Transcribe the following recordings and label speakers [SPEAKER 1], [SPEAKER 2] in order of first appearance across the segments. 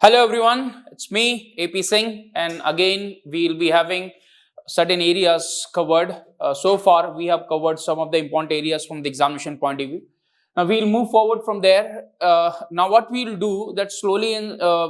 [SPEAKER 1] Hello everyone, it's me AP Singh, and again we'll be having certain areas covered. So far we have covered some of the important areas from the examination point of view. Now we'll move forward from there. Now what we'll do that slowly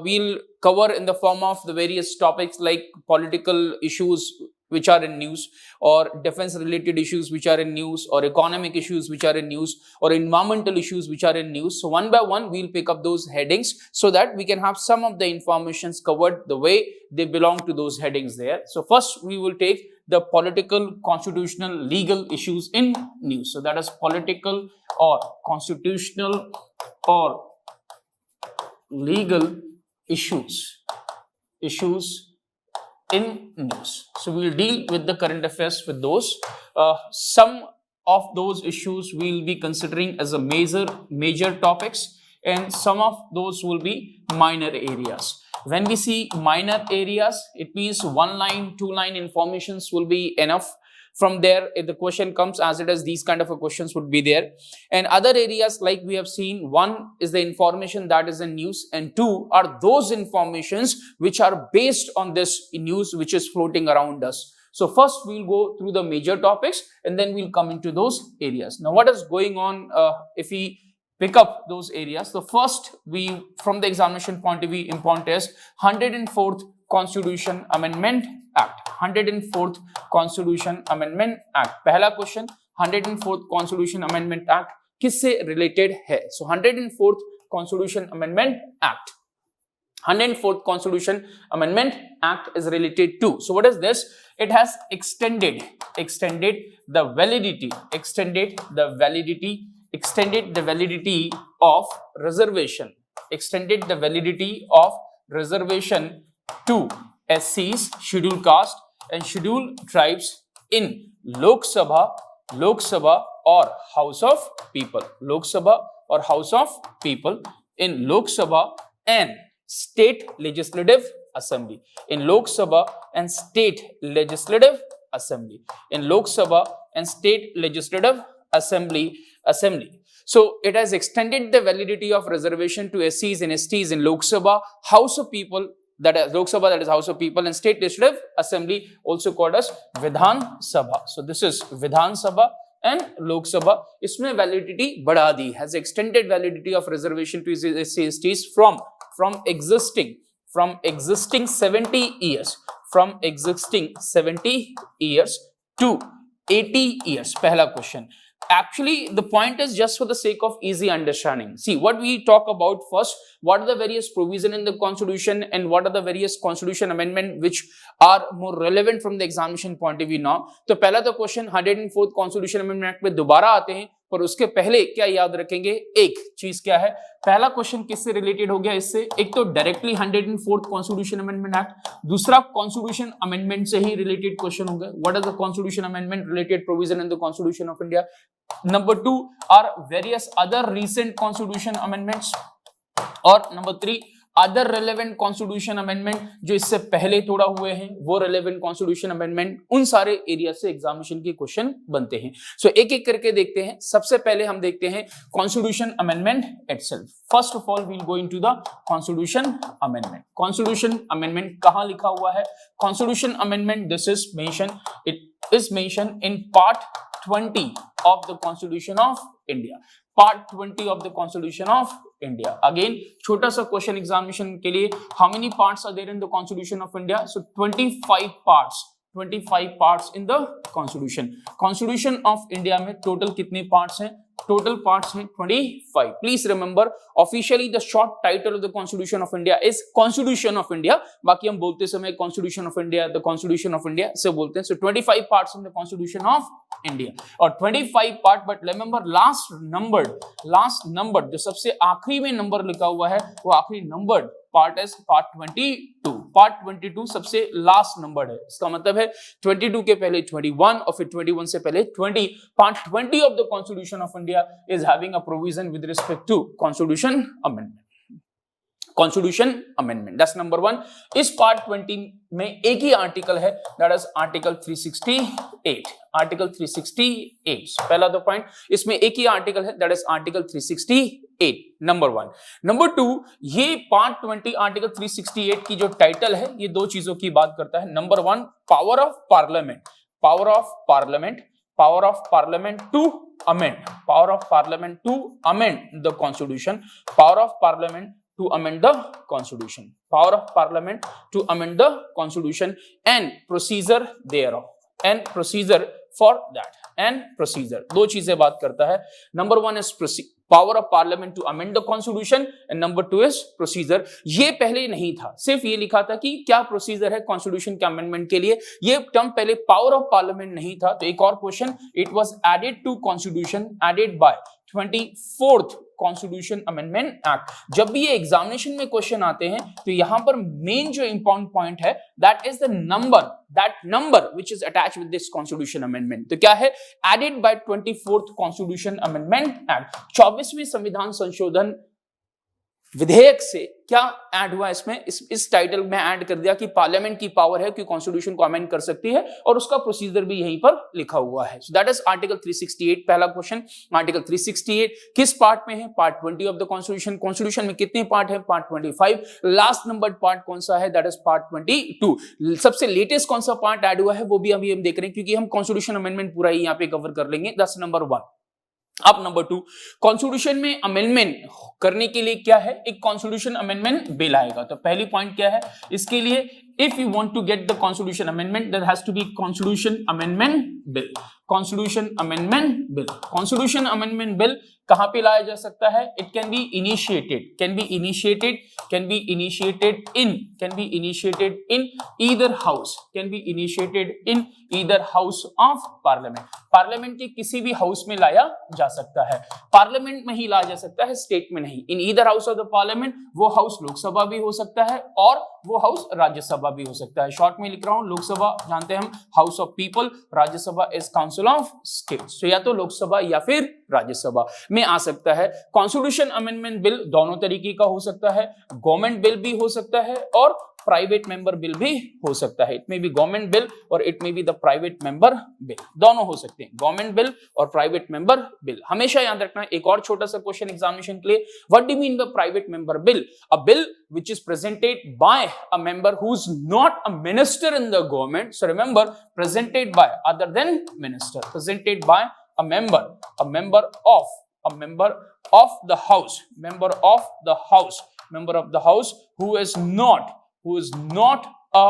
[SPEAKER 1] we'll cover in the form of the various topics like political issues which are in news, or defense related issues which are in news, or economic issues which are in news, or environmental issues which are in news. So one by one we'll pick up those headings so that we can have some of the informations covered the way they belong to those headings there. So first we will take the political, constitutional, legal issues in news. So that is political or constitutional or legal issues in news. So we'll deal with the current affairs with those. Some of those issues we'll be considering as a major topics, and some of those will be minor areas. When we see minor areas, it means one line, two line informations will be enough. From there, if the question comes as it is, these kind of a questions would be there. And other areas like we have seen, one is the information that is in news, and two are those informations which are based on this news which is floating around us. So first we'll go through the major topics and then we'll come into those areas. Now what is going on if we pick up those areas? The first, we from the examination point of view, important is 104th Constitution Amendment Act. 104th Constitution Amendment Act. पहला question, 104th Constitution Amendment Act किससे related है? So 104th Constitution Amendment Act. 104th Constitution Amendment Act is related to. So what is this? It has extended the validity of reservation. Extended the validity of reservation to SCs, scheduled caste and scheduled tribes in Lok Sabha or House of People. Lok Sabha or House of People, in Lok Sabha and State Legislative Assembly. In Lok Sabha and State Legislative Assembly. In Lok Sabha and State Legislative Assembly. So it has extended the validity of reservation to SCs and STs in Lok Sabha, House of People, that is Lok Sabha, that is House of People, and State Legislative Assembly, also called as Vidhan Sabha. So this is Vidhan Sabha and Lok Sabha. इसमें validity बढ़ा दी, has extended validity of reservation to SCs, STs from existing 70 years, to 80 years. पहला question. Actually, the point is just for the sake of easy understanding. See, what we talk about first, what are the various provisions in the constitution and what are the various constitution amendment which are more relevant from the examination point of view now. तो पहला तो question 104th Constitution Amendment Act में दोबारा आते हैं, पर उसके पहले क्या याद रखेंगे? एक चीज क्या है, पहला क्वेश्चन किससे रिलेटेड हो गया? इससे एक तो directly 104th Constitution Amendment Act, दूसरा कॉन्स्टिट्यूशन अमेंडमेंट से ही रिलेटेड क्वेश्चन हो गया. What is the constitution amendment related provision in the constitution of India? Number 2 are various other recent constitution amendments, और number 3 other relevant constitution amendment जो इससे पहले थोड़ा हुए हैं, वो relevant constitution amendment. उन सारे एरिया से एग्जामिनेशन के क्वेश्चन बनते हैं. सो एक एक करके देखते हैं. सबसे पहले हम देखते हैं constitution amendment itself. First of all, we'll go into the constitution amendment. Constitution amendment कहाँ लिखा हुआ है? Constitution amendment, this is mentioned, it is mentioned in part 20 of the Constitution of India. Part 20 of the Constitution of India. Again, छोटा सा question examination के लिए, how many parts are there in the Constitution of India? So 25 parts. 25 parts in the Constitution. Constitution of India में total कितने parts हैं? Total parts हैं 25. Please remember, officially the short title of the Constitution of India is Constitution of India. बाकी हम बोलते समय Constitution of India, the Constitution of India से बोलते हैं. So 25 parts in the Constitution of India. और 25 part, but remember last numbered जो सबसे आखिरी में नंबर लिखा हुआ है, वो आखिरी numbered part is part 22. Part 22 सबसे लास्ट नंबर है. इसका मतलब है 22 के पहले 21 और फिर 21 से पहले 20. Part 20 of the constitution of India is having a provision with respect to constitution amendment. Constitution amendment, that's number 1. इस पार्ट 20 में एक ही आर्टिकल है, दैट इज आर्टिकल 368. आर्टिकल 368 पहला दो पॉइंट, इसमें एक ही आर्टिकल है, that is article 368. 8 number 1। Number 2, ये पार्ट 20 आर्टिकल 368 की जो टाइटल है ये दो चीजों की बात करता है। Number 1, power of parliament, power of parliament, power of parliament to amend, power of parliament to amend the constitution, power of parliament to amend the constitution, power of parliament to amend the constitution and procedure thereof, and procedure for that, and procedure, दो चीजें बात करता है। Number 1 is power of parliament to amend the constitution and number 2 is procedure। ये पहले नहीं था, सिर्फ ये लिखा था कि क्या प्रोसीजर है कॉन्स्टिट्यूशन के अमेंडमेंट के लिए, ये टर्म पहले पावर ऑफ पार्लियामेंट नहीं था। तो एक और question, it was added to constitution, added by 24th constitution amendment act. जब भी ये एग्जामिनेशन में क्वेश्चन आते हैं तो यहां पर मेन जो इंपॉर्टेंट पॉइंट है that is the number, that number which is attached with this constitution amendment. तो क्या है, added by 24th constitution amendment act, 24वें संविधान संशोधन विधेयक से क्या ऐड हुआ इसमें, इस टाइटल में ऐड कर दिया कि पार्लियामेंट की पावर है कि कॉन्स्टिट्यूशन को अमेंड कर सकती है और उसका प्रोसीजर भी यहीं पर लिखा हुआ है। So that is article 368। पहला क्वेश्चन, आर्टिकल 368 किस पार्ट में है, part 20 of the constitution. Constitution में कितने पार्ट है, पार्ट 25। लास्ट नंबर पार्ट कौन सा है, दैट इज पार्ट 22। सबसे लेटेस्ट कौन सा पार्ट ऐड हुआ है वो भी अभी हम देख रहे हैं, क्योंकि हम कॉन्स्टिट्यूशन अमेंडमेंट पूरा ही यहाँ पे कवर कर लेंगे। That's number 1। अब नंबर 2, कॉन्स्टिट्यूशन में अमेंडमेंट करने के लिए क्या है, एक कॉन्स्टिट्यूशन अमेंडमेंट बिल आएगा। तो पहली पॉइंट क्या है इसके लिए, if you want to get the constitution amendment there has to be constitution amendment bill, constitution amendment bill. Constitution amendment bill कहां पे लाया जा सकता है, it can be initiated, can be initiated, can be initiated in, can be initiated in either house, can be initiated in either house of parliament. Parliament के किसी भी house में लाया जा सकता है, पार्लियामेंट में ही लाया जा सकता है, स्टेट में नहीं। इन either house of the parliament, वो हाउस लोकसभा भी हो सकता है और वो हाउस राज्यसभा भी हो सकता है। शॉर्ट में लिख रहा हूं, लोकसभा जानते हैं हम house of people, Rajya Sabha is council of states. तो या तो लोकसभा या फिर राज्यसभा में आ सकता है। कॉन्स्टिट्यूशन अमेंडमेंट बिल दोनों तरीके का हो सकता है, गवर्नमेंट बिल भी हो सकता है और प्राइवेट मेंबर बिल भी हो सकता है। इट में बी गवर्नमेंट बिल और इट में be the private member bill, दोनों हो सकते हैं, गवर्नमेंट बिल और प्राइवेट मेंबर बिल। हमेशा याद रखना। एक और छोटा सा क्वेश्चन एग्जामिनेशन के लिए, what do you mean by private member bill? A bill which is presented by a member who is not a minister in the government. So remember, presented by other than minister, presented by a member of the house, member of the house who is not a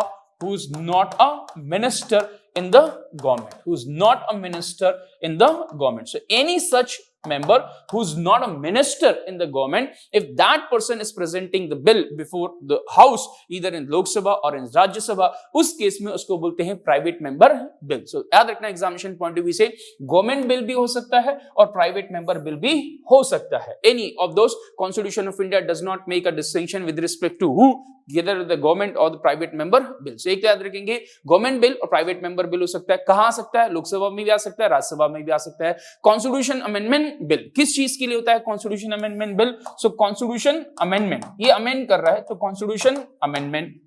[SPEAKER 1] minister in the government, who is not a minister in the government. So any such member who's not a minister in the government, if that person is presenting the bill before the house either in Lok Sabha or in Rajya Sabha, उस case में उसको बोलते हैं private member bill. सो याद रखना, examination point of view से government bill भी हो सकता है और प्राइवेट मेंबर बिल भी हो सकता है। Any of those, constitution of India does not make a distinction with respect to who, either the government or the private member bill। so एक याद रखेंगे, गवर्नमेंट बिल और प्राइवेट मेंबर बिल हो सकता है। कहां आ सकता है, लोकसभा में भी आ सकता है, राज्यसभा में भी आ सकता है। कॉन्स्टिट्यूशन अमेंडमेंट बिल किस चीज के लिए होता है, कॉन्स्टिट्यूशन अमेंडमेंट बिल। सो कॉन्स्टिट्यूशन अमेंडमेंट, ये अमेंड कर रहा है तो constitution amendment,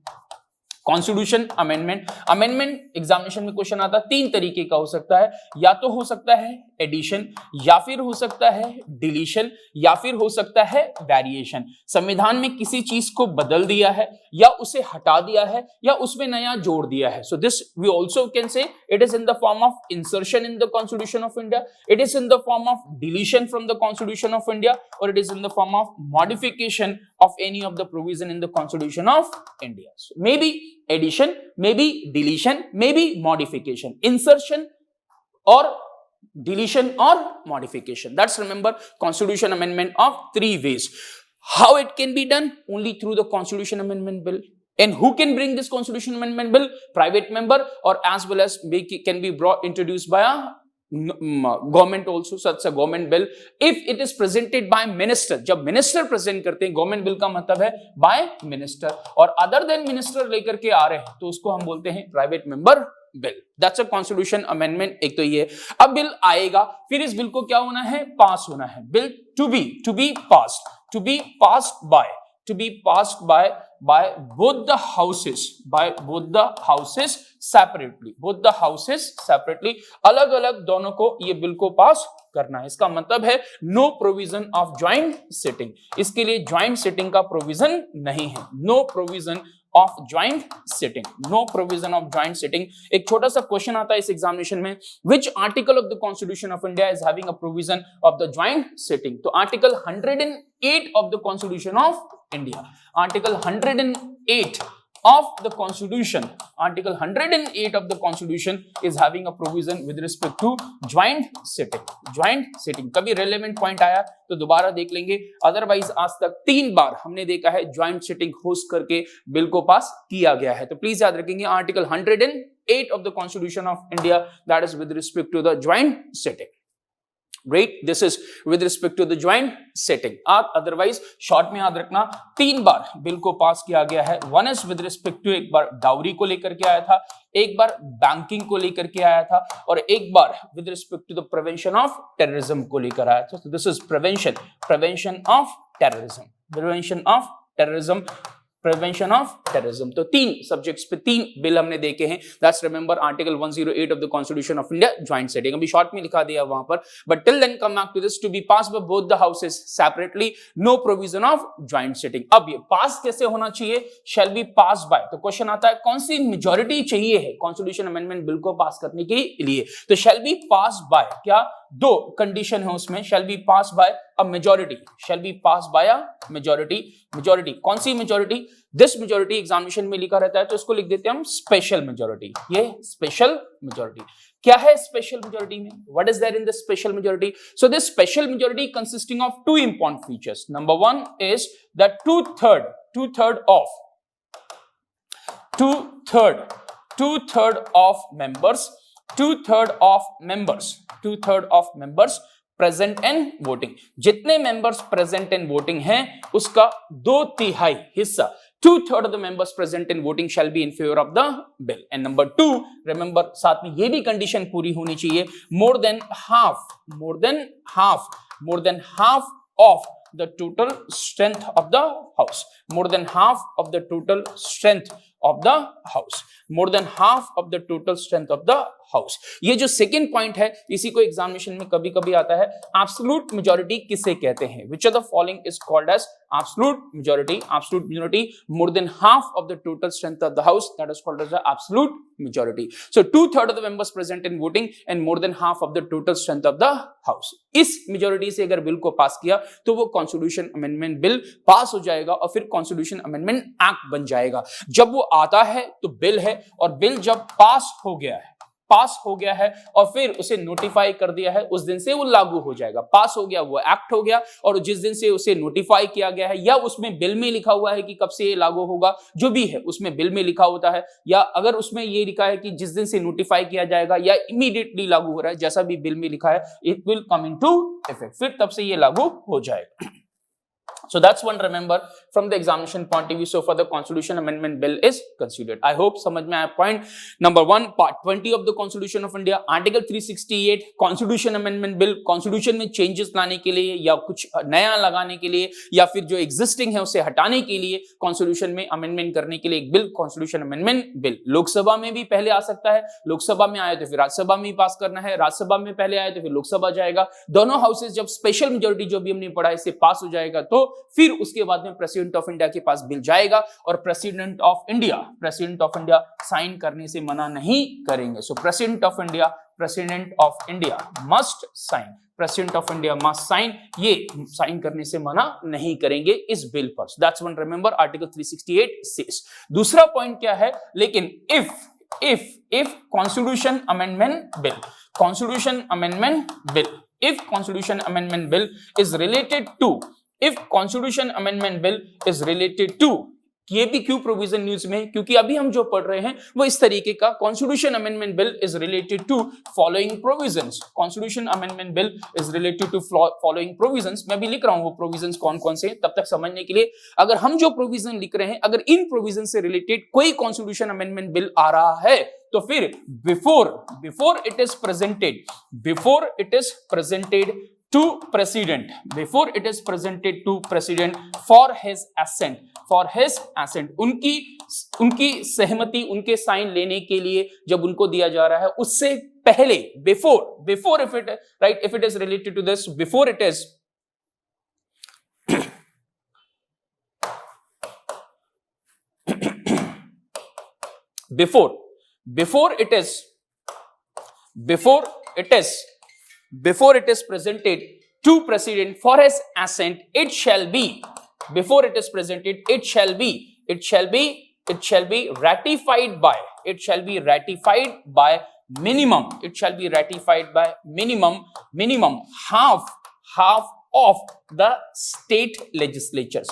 [SPEAKER 1] constitution amendment. Amendment examination में क्वेश्चन आता है, तीन तरीके का हो सकता है, या तो हो सकता है एडिशन, या फिर हो सकता है डिलीशन, या फिर हो सकता है वेरिएशन। संविधान में किसी चीज को बदल दिया है या उसे हटा दिया है या उसमें नया जोड़ दिया है। So this we also can say it is in the form of insertion in the constitution of India, it is in the form of deletion from the constitution of India, और it is in the form of modification of any of the provision in the constitution of India. So maybe addition, maybe deletion, maybe modification, insertion or deletion or modification. That's, remember, constitution amendment of three ways. How it can be done? Only through the constitution amendment bill. And who can bring this constitution amendment bill? Private member, or as well as can be introduced by a government also, such a government bill if it is presented by minister. जब minister present करते हैं, government bill का मतलब है bye minister, और other than minister लेकर के आ रहे हैं तो उसको हम बोलते हैं private member bill. That's a constitution amendment. एक तो ये, अब बिल आएगा, फिर इस बिल को क्या होना है, पास होना है। Bill to be passed by to be passed by both the houses separately, अलग अलग दोनों को ये बिल को पास करना है। इसका मतलब है no provision of joint sitting, इसके लिए ज्वाइंट सिटिंग का प्रोविजन नहीं है। No provision of joint sitting. एक छोटा सा क्वेश्चन आता है इस एग्जामिनेशन में, which article of the constitution of India is having a provision of the joint sitting? तो article 108 of the constitution of India, article 108 of the constitution is having a provision with respect to joint sitting। कभी relevant point आया तो दोबारा देख लेंगे, otherwise आज तक 3 बार हमने देखा है ज्वाइंट सिटिंग होस्ट करके बिल को पास किया गया है। तो प्लीज याद रखेंगे article 108 of the constitution of India, that is with respect to the joint sitting। Great, this is with respect to the joint sitting। आप अदरवाइज शॉर्ट में याद रखना 3 बार बिल को पास किया गया है। One is with respect to, एक बार डाउरी को लेकर के आया था, एक बार बैंकिंग को लेकर के आया था, और एक बार with respect to the prevention of terrorism को लेकर आया था। This is prevention of terrorism. तो 3 सब्जेक्ट्स पे 3 बिल हमने देखे हैं। That's remember article 108 of the constitution of India, joint sitting. अभी शॉर्ट में लिखा दिया वहां पर, but till then come back to this, to be pass by both the houses separately, no provision of joint sitting. अब ये पास कैसे होना चाहिए? Shall be pass by. तो क्वेश्चन आता है कौन सी मेजॉरिटी चाहिए है कॉन्स्टिट्यूशन अमेंडमेंट बिल को पास करने के लिए? तो शैल बी पास बाय, क्या 2 कंडीशन है उसमें, shall be pass by a majority, majority. कौन सी मेजॉरिटी? दिस मेजॉरिटी एग्जामिनेशन में लिखा रहता है तो इसको लिख देते हैं हम स्पेशल मेजॉरिटी। ये स्पेशल मेजॉरिटी क्या है? स्पेशल मेजॉरिटी में what is there in the special majority? So this special majority consisting of 2 important features. Number 1 is the two third of members present and voting. जितने members present and voting हैं उसका 2/3 हिस्सा, 2/3 of the members present in voting shall be in favor of the bill। And number 2, remember साथ में ये भी condition पूरी होनी चाहिए, more than half of the total strength of the house, more than half of the total strength of the house। ये जो second point है इसी को एग्जामिनेशन में कभी कभी आता है, एब्सोल्यूट मेजॉरिटी किसे कहते हैं? Which of the following is called as absolute majority? More than half of the total strength of the house, that is called as absolute majority. So 2/3 of the members present in voting and more than half of the total strength of the house. इस majority से अगर bill को पास किया तो वो constitution amendment bill pass हो जाएगा और फिर कॉन्स्टिट्यूशन अमेंडमेंट एक्ट बन जाएगा। जब वो आता है तो बिल है, और बिल जब पास हो गया है और फिर उसे नोटिफाई कर दिया है, उस दिन से वो लागू हो जाएगा। पास हो गया वो एक्ट हो गया, और जिस दिन से उसे नोटिफाई किया गया है या उसमें बिल में लिखा हुआ है कि कब से ये लागू होगा, जो भी है उसमें बिल में लिखा होता है, या अगर उसमें ये लिखा है कि जिस दिन से नोटिफाई किया जाएगा या इमीडिएटली लागू हो रहा है, जैसा भी बिल में लिखा है, it will come into effect, फिर तब से ये लागू हो जाएगा। So that's one, remember from the examination point of view, so for the constitution amendment bill is considered। I hope समझ में आया point number 1, part 20 of the constitution of India, article 368 constitution amendment bill, constitution में changes लाने के लिए या कुछ नया लगाने के लिए या फिर जो existing है उसे हटाने के लिए constitution में amendment करने के लिए एक bill, constitution amendment bill। Lok Sabha में भी पहले आ सकता है, लोकसभा में आया तो फिर राज्यसभा में पास करना है, राज्यसभा में पहले आया तो फिर लोकसभा जाएगा। दोनों हाउसेस जब स्पेशल मेजॉरिटी जो भी हमने पढ़ा है इससे पास हो जाएगा तो फिर उसके बाद में प्रेसिडेंट ऑफ इंडिया के पास बिल जाएगा, और प्रेसिडेंट ऑफ इंडिया साइन करने से मना नहीं करेंगे। So president of India must sign, ये साइन करने से मना नहीं करेंगे इस बिल पर। That's one, remember article 368 says. दूसरा पॉइंट क्या है? लेकिन if constitution amendment bill is related to ये भी क्यों प्रोविजन न्यूज में, क्योंकि अभी हम जो पढ़ रहे हैं वो इस तरीके का, constitution amendment bill is related to following provisions. मैं भी लिख रहा हूं वो प्रोविजंस कौन कौन से, तब तक समझने के लिए अगर हम जो प्रोविजन लिख रहे हैं, अगर इन प्रोविजन से रिलेटेड कोई कॉन्स्टिट्यूशन अमेंडमेंट बिल आ रहा है तो फिर before it is presented to president, before it is presented to president for his assent, उनकी सहमति, उनके साइन लेने के लिए जब उनको दिया जा रहा है उससे पहले, before if it right, if it is related to this, before it is before it is presented to president for his assent, it shall be, before it is presented, it shall be ratified by minimum half of the state legislatures,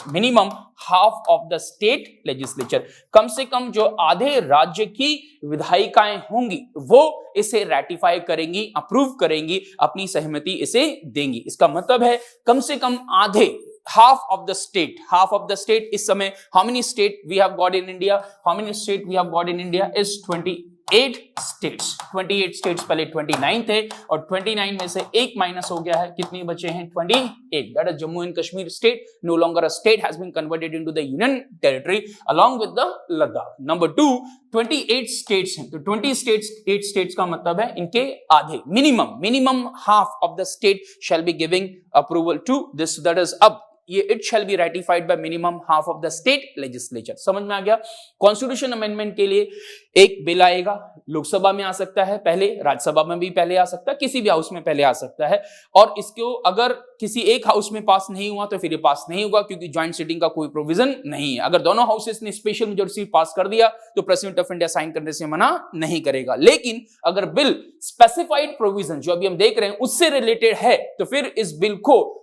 [SPEAKER 1] कम से कम जो आधे राज्य की विधायिकाएं होंगी वो इसे ratify करेंगी, approve करेंगी, अपनी सहमति इसे देंगी। इसका मतलब है कम से कम आधे, half of the state इस समय how many state we have got in India is 28 states। 28 states पहले 29 थे और 29 में से एक माइनस हो गया है, कितने बचे हैं? 28। that is Jammu and Kashmir state no longer a state, has been converted into the union territory along with the Ladakh। number 2, 28 states हैं, तो 28 states का मतलब है इनके आधे, minimum half of the state shall be giving approval to this, that is अब ये it shall be ratified by minimum half of the state legislature। समझ में आ गया? कॉन्स्टिट्यूशन अमेंडमेंट के लिए एक बिल आएगा, लोकसभा में आ सकता है पहले, राज्यसभा में भी पहले आ सकता है, किसी भी हाउस में पहले आ सकता है, और इसको अगर किसी एक हाउस में पास नहीं हुआ तो फिर ये पास नहीं होगा क्योंकि ज्वाइंट सिटिंग का कोई प्रोविजन नहीं है। अगर दोनों हाउसेस ने स्पेशल मेजॉरिटी पास कर दिया तो प्रेसिडेंट ऑफ इंडिया साइन करने से मना नहीं करेगा। लेकिन अगर बिल स्पेसिफाइड प्रोविजन जो अभी हम देख रहे हैं उससे रिलेटेड है तो फिर इस बिल को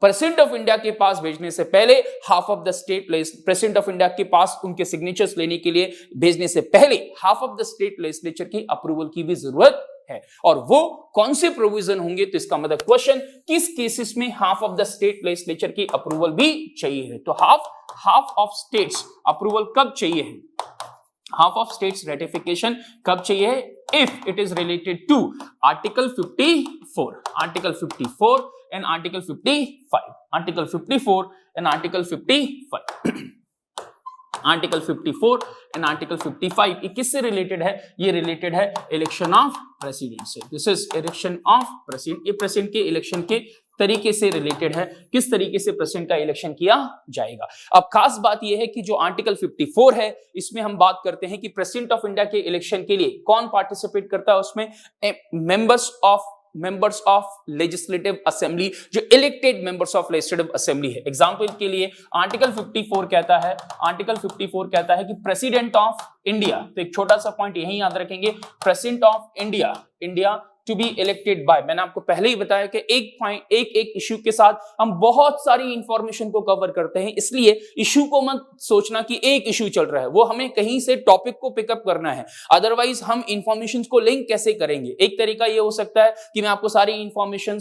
[SPEAKER 1] प्रेसिडेंट ऑफ इंडिया के पास भेजने से पहले, half of the state president of India के पास उनके सिग्नेचर्स लेने के लिए भेजने से पहले half of the state legislature की अप्रूवल की भी जरूरत है। और वो कौन से प्रोविजन होंगे? तो इसका मतलब क्वेश्चन, किस केसेस में half of the state legislature की अप्रूवल भी चाहिए है? तो हाफ ऑफ स्टेट्स अप्रूवल कब चाहिए है? हाफ ऑफ स्टेट्स रेटिफिकेशन कब चाहिए है? If it is related to article 54 and article 55, article 54 and article 55 article 54 and article 55 ये किससे रिलेटेड है? ये रिलेटेड है इलेक्शन ऑफ प्रेसिडेंट से। This is election of president, ये प्रेसिडेंट के इलेक्शन के तरीके से रिलेटेड है, किस तरीके से प्रेसिडेंट का इलेक्शन किया जाएगा। अब खास बात यह है कि जो आर्टिकल 54 है इसमें हम बात करते हैं कि प्रेसिडेंट ऑफ इंडिया के इलेक्शन के लिए कौन पार्टिसिपेट करता है उसमें? मेंबर्स ऑफ लेजिस्लेटिव असेंबली, जो elected members of legislative assembly है। एग्जांपल के लिए आर्टिकल 54 कहता है कि प्रेसिडेंट ऑफ इंडिया, तो एक छोटा सा पॉइंट यही याद रखेंगे, president of India to be elected by, मैंने आपको पहले ही बताया कि एक इश्यू के साथ हम बहुत सारी इंफॉर्मेशन को कवर करते हैं, इसलिए इश्यू को मत सोचना कि एक इश्यू चल रहा है, वो हमें कहीं से टॉपिक को पिकअप करना है, अदरवाइज हम इंफॉर्मेशन को लिंक कैसे करेंगे? एक तरीका ये हो सकता है कि मैं आपको सारी इंफॉर्मेशन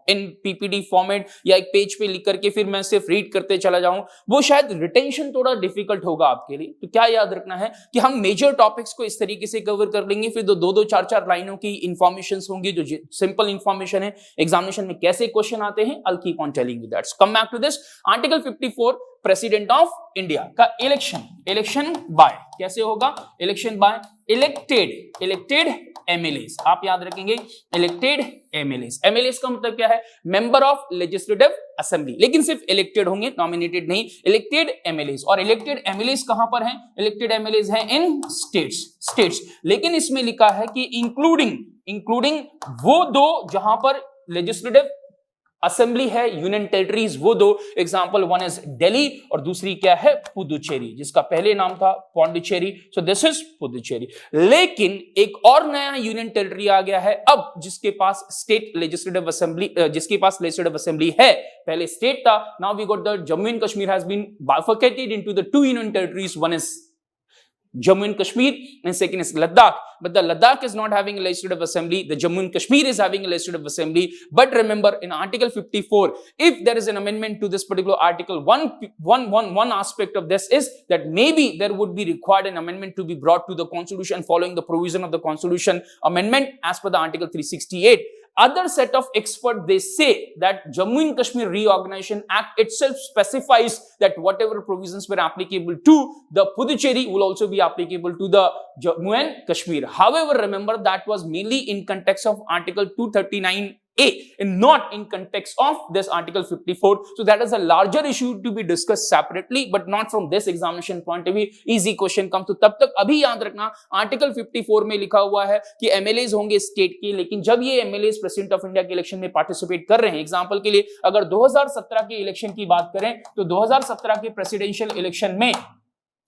[SPEAKER 1] इन पीपीटी फॉर्मेट या एक पेज पे लिख करके फिर मैं सिर्फ रीड करते चला जाऊं, वो शायद रिटेंशन थोड़ा डिफिकल्ट होगा आपके लिए। तो क्या याद रखना है कि हम मेजर टॉपिक्स को इस तरीके से कवर कर लेंगे, फिर दो 4 लाइनों की इंफॉर्मेशन होंगी जो सिंपल इंफॉर्मेशन है, एग्जामिनेशन में कैसे क्वेश्चन आते हैं, I'll keep on telling you that. Come back to this. Article 54 president of India का इलेक्शन बाय कैसे होगा? इलेक्शन बाय इलेक्टेड एमएलएस, आप याद रखेंगे इलेक्टेड एमएलएस। एमएलएस का मतलब क्या है? मेंबर ऑफ लेजिस्लेटिव असेंबली, लेकिन सिर्फ इलेक्टेड होंगे, नॉमिनेटेड नहीं, इलेक्टेड एमएलएस। और इलेक्टेड एमएलएस कहां पर हैं? इलेक्टेड एमएलएस हैं इन स्टेट्स, लेकिन इसमें लिखा है कि इंक्लूडिंग वो दो जहां पर लेजिस्लेटिव असेंबली है, यूनियन टेरिटरीज, वो दो। एग्जांपल, वन इज दिल्ली और दूसरी क्या है? पुदुचेरी, जिसका पहले नाम था पौंडीचेरी, सो दिस इज पुदुचेरी। लेकिन एक और नया यूनियन टेरिटरी आ गया है अब, जिसके पास लेजिस्लेटिव असेंबली है। पहले स्टेट था, now we got the Jammu and Kashmir has been bifurcated into the 2 union territories, one is Jammu and Kashmir and second is Ladakh, but the Ladakh is not having a legislative assembly, the Jammu and Kashmir is having a legislative assembly. But remember, in article 54, if there is an amendment to this particular article, one aspect of this is that maybe there would be required an amendment to be brought to the constitution following the provision of the constitution amendment as per the article 368. other set of experts, they say that Jammu and Kashmir Reorganization Act itself specifies that whatever provisions were applicable to the Puducherry will also be applicable to the Jammu and Kashmir. However, remember that was mainly in context of Article 239A and not in context of this Article 54. So that is a larger issue to be discussed separately, but not from this examination point of view. Easy question comes. तो तब तक अभी याद रखना article 54 में लिखा हुआ है कि एमएलएज होंगे स्टेट के, लेकिन जब ये एमएलएज प्रेसिडेंट ऑफ इंडिया के इलेक्शन में पार्टिसिपेट कर रहे हैं, एग्जांपल के लिए अगर 2017 के इलेक्शन की बात करें तो 2017 के प्रेसिडेंशियल इलेक्शन में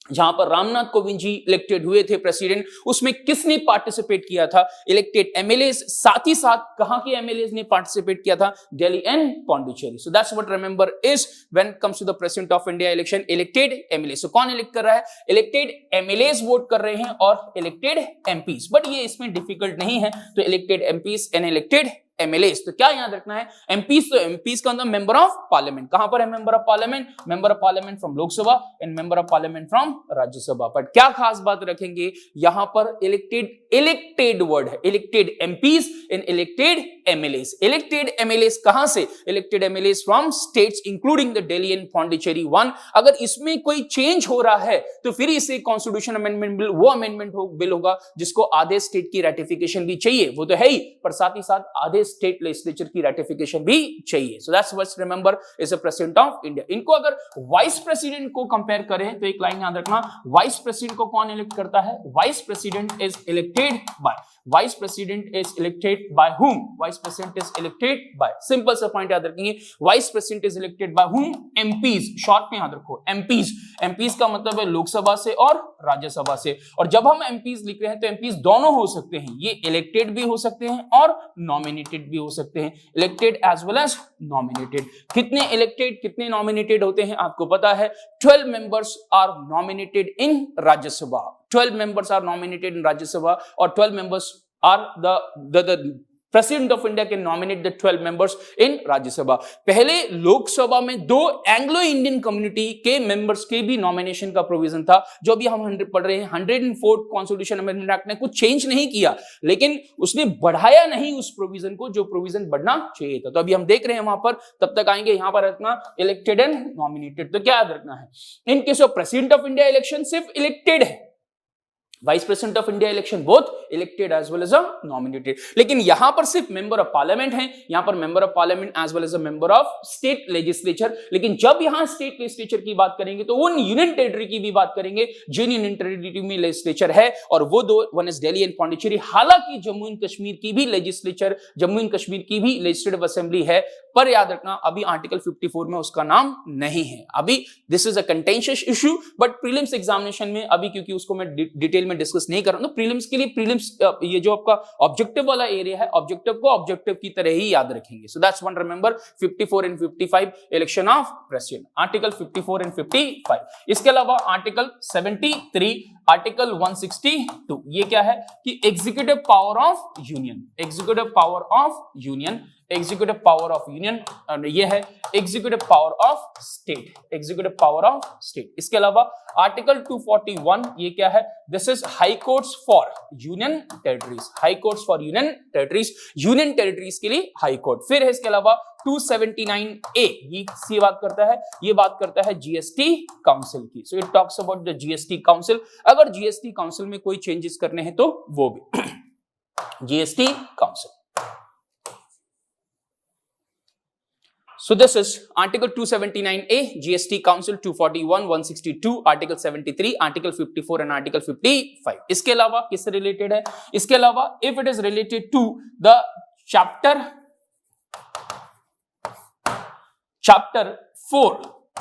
[SPEAKER 1] जहां पर रामनाथ कोविंद जी इलेक्टेड हुए थे प्रेसिडेंट, उसमें किसने पार्टिसिपेट किया था? Elected MLAs. साथ ही साथ कहां के एमएलएज ने पार्टिसिपेट किया था? Delhi and Pondicherry. So that's what remember is when comes to the president of India election, elected MLAs. So कौन इलेक्ट कर रहा है? इलेक्टेड एमएलएज वोट कर रहे हैं और इलेक्टेड एमपीज, बट ये इसमें डिफिकल्ट नहीं है। तो elected MPs and elected MLAs. तो क्या याद रखना है? एमपीज, तो एमपीज का मतलब मेंबर ऑफ पार्लियामेंट। कहां पर है member of parliament? Member of parliament from Lok Sabha and member of parliament from Rajya Sabha. But क्या खास बात रखेंगे यहां पर? इलेक्टेड वर्ड है, elected MPs and elected MLAs. Elected MLAs कहां से? Elected MLAs from states including the Delhi and Pondicherry 1। अगर इसमें कोई चेंज हो रहा है तो फिर इसे कॉन्स्टिट्यूशन अमेंडमेंट बिल, वो अमेंडमेंट बिल होगा जिसको आधे स्टेट की रेटिफिकेशन भी चाहिए, वो तो है ही, पर साथ ही साथ आधे स्टेट लेजिस्लेचर की रेटिफिकेशन भी चाहिए। सो that's what remember is a president of India. इनको अगर वाइस प्रेसिडेंट को कंपेयर करें तो एक लाइन याद रखना, वाइस प्रेसिडेंट को कौन इलेक्ट करता है? Vice president is elected by, vice president is elected by whom? Vice president is elected by, simple सा पॉइंट याद रखेंगे, vice president is elected by whom? MPs. Short में याद रखो एमपीज। एमपीज का मतलब है लोकसभा से और राज्यसभा से। और जब हम एमपीज लिख रहे हैं तो एमपीज दोनों हो सकते हैं, ये इलेक्टेड भी हो सकते हैं और नॉमिनेटेड भी हो सकते हैं, elected as well as nominated. कितने इलेक्टेड कितने नॉमिनेटेड होते हैं आपको पता है? 12 members are nominated in Rajya Sabha, 12 members are nominated in Rajya Sabha, or 12 members are the President of India can nominate the 12 members in Rajya Sabha. पहले लोकसभा में 2 Anglo Indian community के मेंबर्स के भी नॉमिनेशन का प्रोविजन था, जो भी हम 100 पढ़ रहे हैं। 104 कॉन्स्टिट्यूशन अमेंडमेंट एक्ट ने कुछ चेंज नहीं किया, लेकिन उसने बढ़ाया नहीं उस प्रोविजन को जो प्रोविजन बढ़ना चाहिए था। तो अभी हम देख रहे हैं वहां पर, तब तक आएंगे यहां पर रखना इलेक्टेड एंड नॉमिनेटेड। तो क्या याद रखना है? In case of president of India election सिर्फ इलेक्टेड है, vice president of India election both elected as well as a nominated. लेकिन यहां पर सिर्फ मेंबर ऑफ पार्लियामेंट है, यहां पर member of parliament as well as a member of state legislature. लेकिन जब यहां स्टेट लेजिस्लेचर की बात करेंगे तो उन यूनियन टेरिटरी की भी बात करेंगे जिन यूनियन टेरिटरी में लेजिस्लेचर है, और वो 2, one is Delhi and Pondicherry. हालांकि जम्मू एंड कश्मीर की भी लेजिस्लेचर, जम्मू एंड कश्मीर की भी लेजिस्लेटिव असेंबली है, पर याद रखना अभी आर्टिकल 54 में उसका नाम नहीं है। अभी this is a contentious issue, but prelims examination में अभी, क्योंकि उसको मैं डिटेल में डिस्कस नहीं कर रहा हूं, तो प्रीलिम्स के लिए प्रीलिम्स ये जो आपका ऑब्जेक्टिव वाला एरिया है, ऑब्जेक्टिव को ऑब्जेक्टिव की तरह ही याद रखेंगे। So that's one remember 54 and 55 election of president, article 54 and 55। इसके अलावा आर्टिकल 73, आर्टिकल 162, ये क्या है कि executive power of union, executive power of union, executive power of union, ये है executive power of state, executive power of state. इसके अलावा आर्टिकल 241, ये क्या है? This is high courts for union territories, high courts for union territories, union territories के लिए high court. फिर है इसके अलावा 279A, ये बात करता है, ये बात करता है जीएसटी काउंसिल की। So it talks about the GST council. अगर जीएसटी काउंसिल में कोई चेंजेस करने हैं तो वो भी GST council. So this is Article 279A, GST Council, 241, 162, Article 73, Article 54 and Article 55. इसके अलावा किससे रिलेटेड है? इसके अलावा if it is related to the chapter 4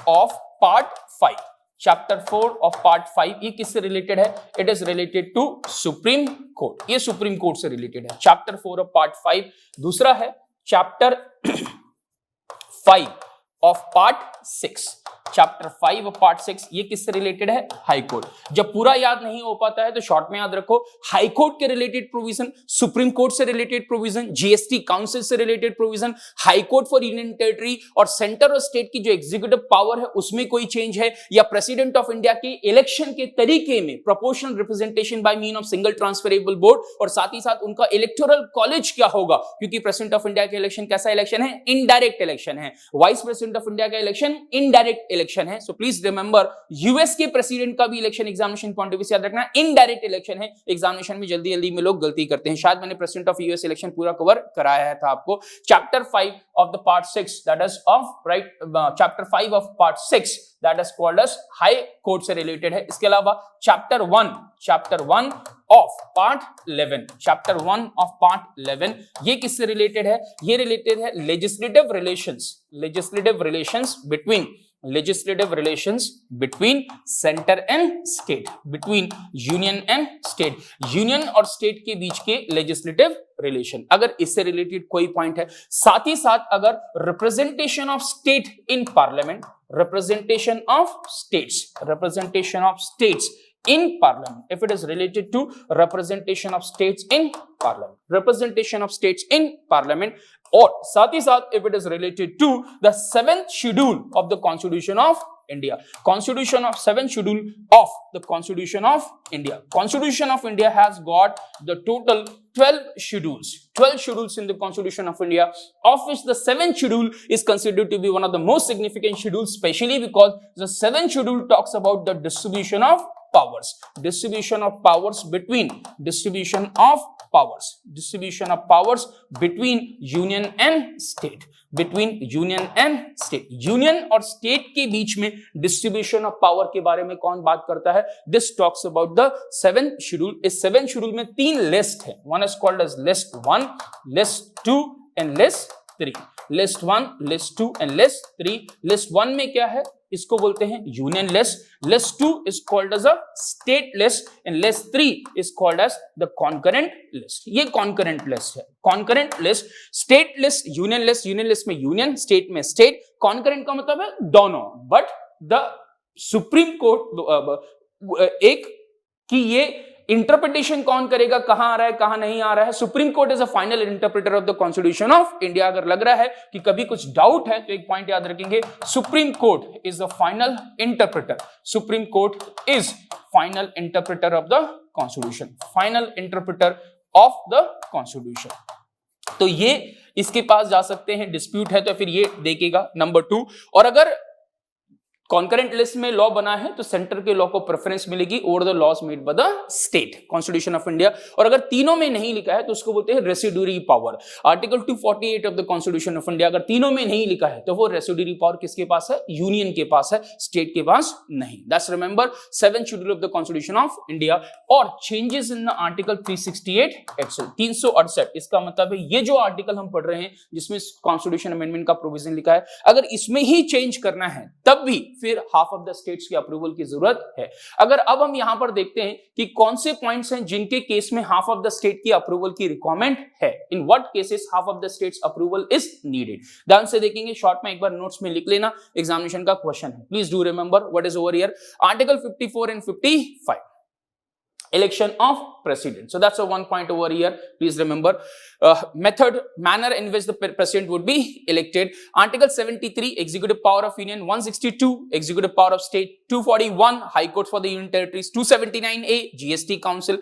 [SPEAKER 1] of Part 5, Chapter 4 of Part 5, ये किससे रिलेटेड है? It is related to Supreme Court, ये Supreme Court से रिलेटेड है। Chapter 4 of Part 5। दूसरा है Chapter 5 of Part 6, chapter 5 part 6 ये किससे रिलेटेड है? High court. जब पूरा याद नहीं हो पाता है तो शॉर्ट में याद रखो, हाई कोर्ट के रिलेटेड प्रोविजन, सुप्रीम कोर्ट से रिलेटेड प्रोविजन, जीएसटी काउंसिल से related provision, high court for union territory और सेंटर और स्टेट की जो एग्जीक्यूटिव पावर है उसमें कोई चेंज है, या प्रेसिडेंट ऑफ इंडिया के इलेक्शन के तरीके में proportional representation bye mean of single transferable board, और साथ ही साथ उनका इलेक्टोरल कॉलेज क्या होगा, क्योंकि प्रेसिडेंट ऑफ इंडिया का इलेक्शन कैसा इलेक्शन है? इनडायरेक्ट इलेक्शन है। वाइस प्रेसिडेंट ऑफ इंडिया का इलेक्शन इनडायरेक्ट इलेक्शन है। सो प्लीज रिमेंबर, यूएस के प्रेसिडेंट का भी election examination point of view से याद रखना इनडायरेक्ट इलेक्शन है। एग्जामिनेशन में जल्दी जल्दी में लोग गलती करते हैं। शायद मैंने प्रेसिडेंट ऑफ यूएस इलेक्शन पूरा कवर कराया था आपको। Chapter 5 of the part 6 that is of right, chapter 5 of part 6 that is called as high court से रिलेटेड है। इसके अलावा chapter 1 of part 11, chapter 1 of part 11 ये किससे रिलेटेड है? ये रिलेटेड है legislative relations between centre and state, between union and state, union और स्टेट के बीच के लेजिस्लेटिव रिलेशन। अगर इससे रिलेटेड कोई पॉइंट है, साथ ही साथ अगर representation of state in parliament, representation of states in parliament, if it is related to representation of states in parliament, और साथ ही साथ if it is related to the 7th schedule of the constitution of India, constitution of India has got the total 12 schedules in the constitution of India, of which the 7th schedule is considered to be one of the most significant schedules, especially because the 7th schedule talks about the distribution of powers between union and state, union और state के बीच में distribution of power के बारे में कौन बात करता है? This talks about the 7th schedule. इस 7th शेड्यूल में 3 लिस्ट है, one is called as list 1, list 2 and list 3। List 1, list 2 and list 3। List 1 में क्या है? इसको बोलते हैं union list. List 2 is called as a state list and list 3 is called as the concurrent list। ये concurrent list है। concurrent list, state list, union list में union, state में state, concurrent का मतलब है दोनों। but the supreme court एक कि ये इंटरप्रिटेशन कौन करेगा, कहां आ रहा है कहां नहीं आ रहा है? Supreme court is a final interpreter of the constitution of India. अगर लग रहा है कि कभी कुछ डाउट है तो एक पॉइंट याद रखेंगे, supreme court is the final interpreter, supreme court is final interpreter of the constitution, final interpreter of the constitution. तो ये इसके पास जा सकते हैं, डिस्प्यूट है तो फिर ये देखेगा। नंबर 2, और अगर कॉन्करेंट लिस्ट में लॉ बना है तो सेंटर के लॉ को प्रेफरेंस मिलेगी over the laws made by the state, constitution of India. और अगर तीनों में नहीं लिखा है तो उसको बोलते हैं residuary power. Article 248 of the constitution of India, अगर तीनों में नहीं लिखा है तो वो रेसिड्यूरी पावर किसके पास है? यूनियन के पास है, स्टेट के पास नहीं। That's remember 7th schedule of the constitution of India. और चेंजेस इन द आर्टिकल 368 एक्सेल 368, इसका मतलब है ये जो आर्टिकल हम पढ़ रहे हैं जिसमें कॉन्स्टिट्यूशन अमेंडमेंट का प्रोविजन लिखा है, अगर इसमें ही चेंज करना है तब भी फिर हाफ ऑफ द स्टेट्स की अप्रूवल की जरूरत है। अगर अब हम यहां पर देखते हैं कि कौन से पॉइंट्स हैं जिनके केस में हाफ ऑफ द स्टेट की अप्रूवल की रिक्वायरमेंट है, in what cases half of the states approval is needed, ध्यान से देखेंगे। शॉर्ट में एक बार नोट्स में लिख लेना, एग्जामिनेशन का क्वेश्चन है। Please do remember what is over here. Article 54 and 55, election of president, so that's a one point over here. Please remember manner in which the president would be elected. Article 73, executive power of union. 162, executive power of state. 241, high court for the union territories. 279A, GST council.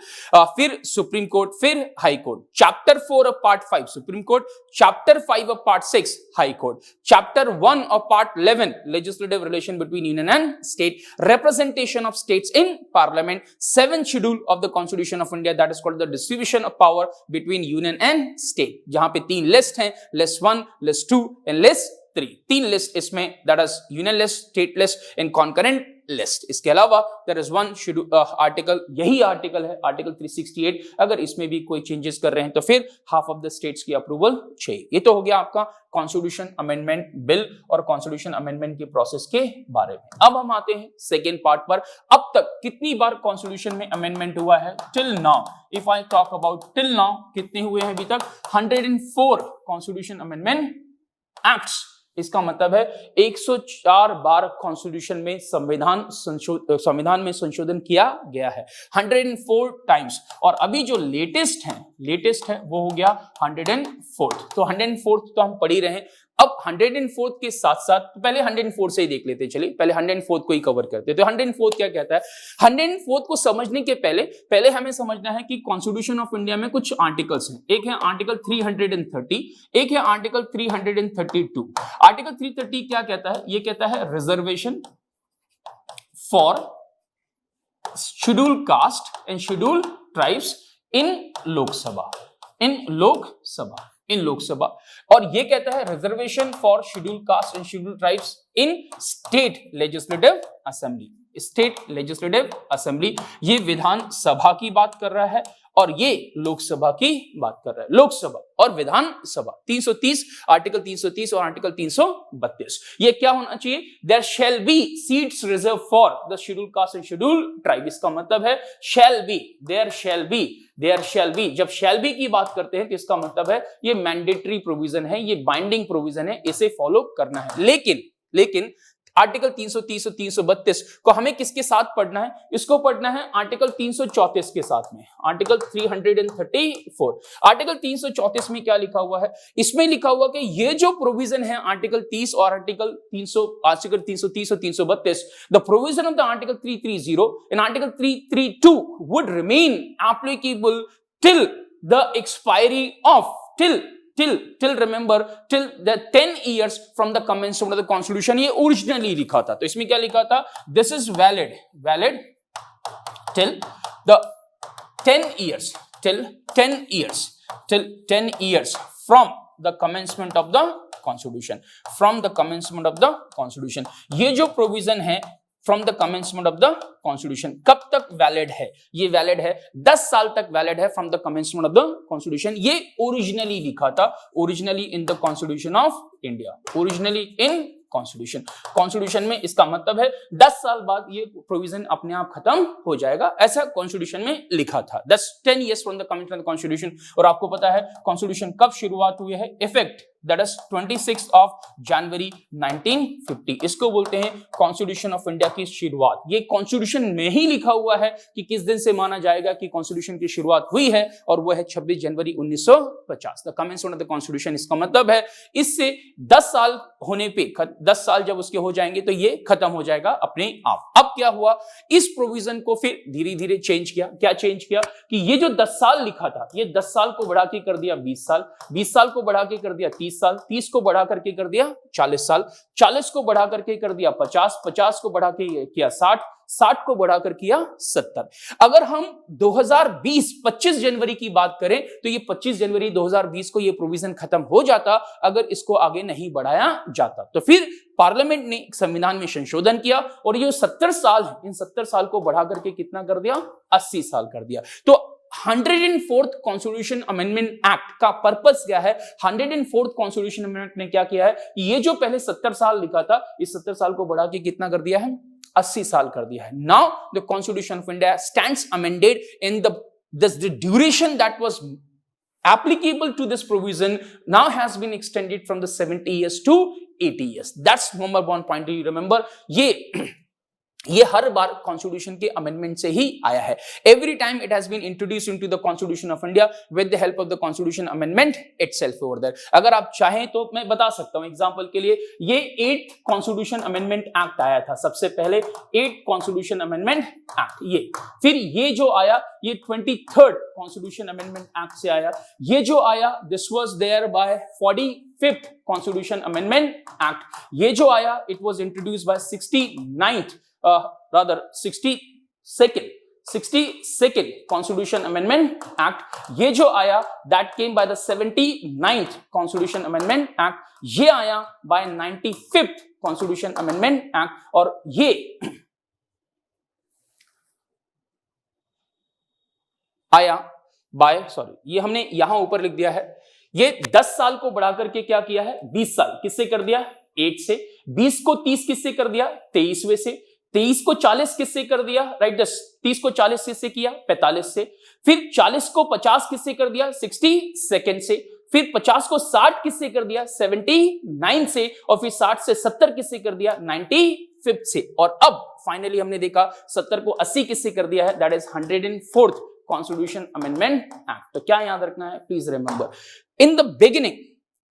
[SPEAKER 1] फिर supreme court, फिर high court. Chapter 4 of part 5, supreme court. Chapter 5 of part 6, high court. Chapter 1 of part 11, legislative relation between union and state. Representation of states in parliament. 7th schedule of the constitution of India, that is called the distribution of power between union and state, जहां पे 3 list हैं, list 1, list 2 and list 3। 3 list इसमें, that is union list, state list and concurrent list. इसके अलावा there is one schedule article, यही article है article 368। अगर इसमें भी कोई चेंजेस कर रहे हैं तो फिर हाफ ऑफ द स्टेट्स की अप्रूवल चाहिए। ये तो हो गया आपका कॉन्स्टिट्यूशन अमेंडमेंट बिल और कॉन्स्टिट्यूशन अमेंडमेंट के प्रोसेस के बारे में। अब हम आते हैं सेकेंड पार्ट पर। अब तक कितनी बार कॉन्स्टिट्यूशन में अमेंडमेंट हुआ है? Till now, if I talk about till now, कितने हुए हैं अभी तक? 104 कॉन्स्टिट्यूशन अमेंडमेंट एक्ट्स इसका मतलब है 104 बार कॉन्स्टिट्यूशन में संविधान में संशोधन किया गया है, 104 टाइम्स। और अभी जो लेटेस्ट है वो हो गया 104। तो 104 तो हम पढ़ ही रहे हैं। अब 104 के साथ साथ पहले 104 से ही देख लेते, चलिए पहले 104 को ही कवर करते। तो 104 क्या कहता है? 104 को समझने के पहले हमें समझना है कि कॉन्स्टिट्यूशन ऑफ इंडिया में कुछ आर्टिकल्स हैं। एक है आर्टिकल 330, एक है आर्टिकल 332। आर्टिकल 330 क्या कहता है? ये कहता है reservation for schedule caste and schedule tribes in Lok Sabha, in Lok Sabha. और ये कहता है reservation for schedule caste and schedule tribes in state legislative assembly. ये विधानसभा की बात कर रहा है और ये लोकसभा की बात कर रहा है। लोकसभा और विधानसभा 330, आर्टिकल 330 और आर्टिकल 332। ये क्या होना चाहिए? There shall be seats reserve for the schedule caste and schedule tribe. इसका मतलब है shall be, there shall be. जब शैल बी की बात करते हैं तो इसका मतलब है ये मैंडेटरी प्रोविजन है, ये बाइंडिंग प्रोविजन है, इसे फॉलो करना है। लेकिन आर्टिकल 330 और 332 को हमें किसके साथ पढ़ना है? इसको पढ़ना है आर्टिकल 334 के साथ में, आर्टिकल 334। आर्टिकल 334 में क्या लिखा हुआ है? इसमें लिखा हुआ कि ये जो प्रोविजन है आर्टिकल 30 और आर्टिकल 330 और 332, the provision of the article 330 and article 332 would remain applicable till the expiry of till the 10 years from the commencement of the constitution। ये ओरिजिनली लिखा था। तो इसमें क्या लिखा था? This is valid till the 10 years from the commencement of the constitution। ये जो प्रोविजन है from the commencement of the constitution, कब तक वैलिड है? ये वैलिड है 10 साल तक वैलिड है from the commencement of the constitution. ये ओरिजिनली लिखा था, originally in the constitution of India, originally in constitution में। इसका मतलब है 10 साल बाद ये प्रोविजन अपने आप खत्म हो जाएगा, ऐसा कॉन्स्टिट्यूशन में लिखा था। 10 years from the commencement of the constitution. और आपको पता है कॉन्स्टिट्यूशन कब शुरुआत हुई है? इफेक्ट दैट इज 26 जनवरी 1950। इसको बोलते हैं कॉन्स्टिट्यूशन ऑफ इंडिया की शुरुआत। ये कॉन्स्टिट्यूशन में ही लिखा हुआ है कि किस दिन से माना जाएगा कि कॉन्स्टिट्यूशन की शुरुआत हुई है, और वो है 26 जनवरी 1950, the commencement of the constitution. इसका मतलब है इससे 10 साल होने पे, 10 साल जब उसके हो जाएंगे तो ये खत्म हो जाएगा अपने आप। अब क्या हुआ? इस प्रोविजन को फिर धीरे धीरे चेंज किया। क्या चेंज किया? कि ये जो 10 साल लिखा था, ये 10 साल को बढ़ा के कर दिया 20 साल, 20 साल को बढ़ा के कर दिया 30 साल, 30 को बढ़ा करके कर दिया 40 साल, 40 को बढ़ा करके कर दिया 50, 50 को बढ़ा के किया 60, 60 को बढ़ाकर किया 70। अगर हम 2020 25 जनवरी की बात करें तो ये 25 जनवरी 2020 को ये प्रोविजन खत्म हो जाता अगर इसको आगे नहीं बढ़ाया जाता। तो फिर पार्लियामेंट ने संविधान में संशोधन किया और ये 70 साल, इन 70 साल को बढ़ा करके कितना कर दिया? 80 साल कर दिया। तो 104th कॉन्स्टिट्यूशन अमेंडमेंट एक्ट का पर्पस क्या है? 104th कॉन्स्टिट्यूशन अमेंडमेंट ने क्या किया है? ये जो पहले 70 साल लिखा था, इस 70 साल को बढ़ा के कितना कर दिया है? 80 साल कर दिया है। Now the constitution of India stands amended in the duration that was applicable to this provision now has been extended from the 70 years to 80 years। That's number one point to remember। ये हर बार constitution के amendment से ही आया है। Every time it has been introduced into the constitution of India with the help of the constitution amendment itself over there. अगर आप चाहें तो मैं बता सकता हूं एग्जांपल के लिए, ये 8th कॉन्स्टिट्यूशन अमेंडमेंट एक्ट आया था सबसे पहले, 8th कॉन्स्टिट्यूशन अमेंडमेंट एक्ट। ये फिर ये जो आया ये 23rd कॉन्स्टिट्यूशन अमेंडमेंट एक्ट से आया। ये जो आया this was there by 45th constitution amendment act. ये जो आया it was introduced by 69th rather 62nd Constitution Amendment Act। ये जो आया that came by the 79th Constitution Amendment Act। ये आया by 95th Constitution Amendment Act। और ये आया by ये हमने यहां ऊपर लिख दिया है। ये 10 साल को बढ़ा करके क्या किया है? 20 साल। किससे कर दिया? 8 से। 20 को 30 किससे कर दिया? 23वें से। 23 को 40 किससे कर दिया? राइट, 30 को 40 किससे किया? 45 से। फिर 40 को 50 किससे कर दिया? 62nd से। फिर 50 को 60 किससे कर दिया? 79 से, और फिर 60 से 70 किससे कर दिया? 95 से, और अब फाइनली हमने देखा 70 को 80 किससे कर दिया है? That is 104th constitution amendment act. तो क्या याद रखना है? Please remember, in the beginning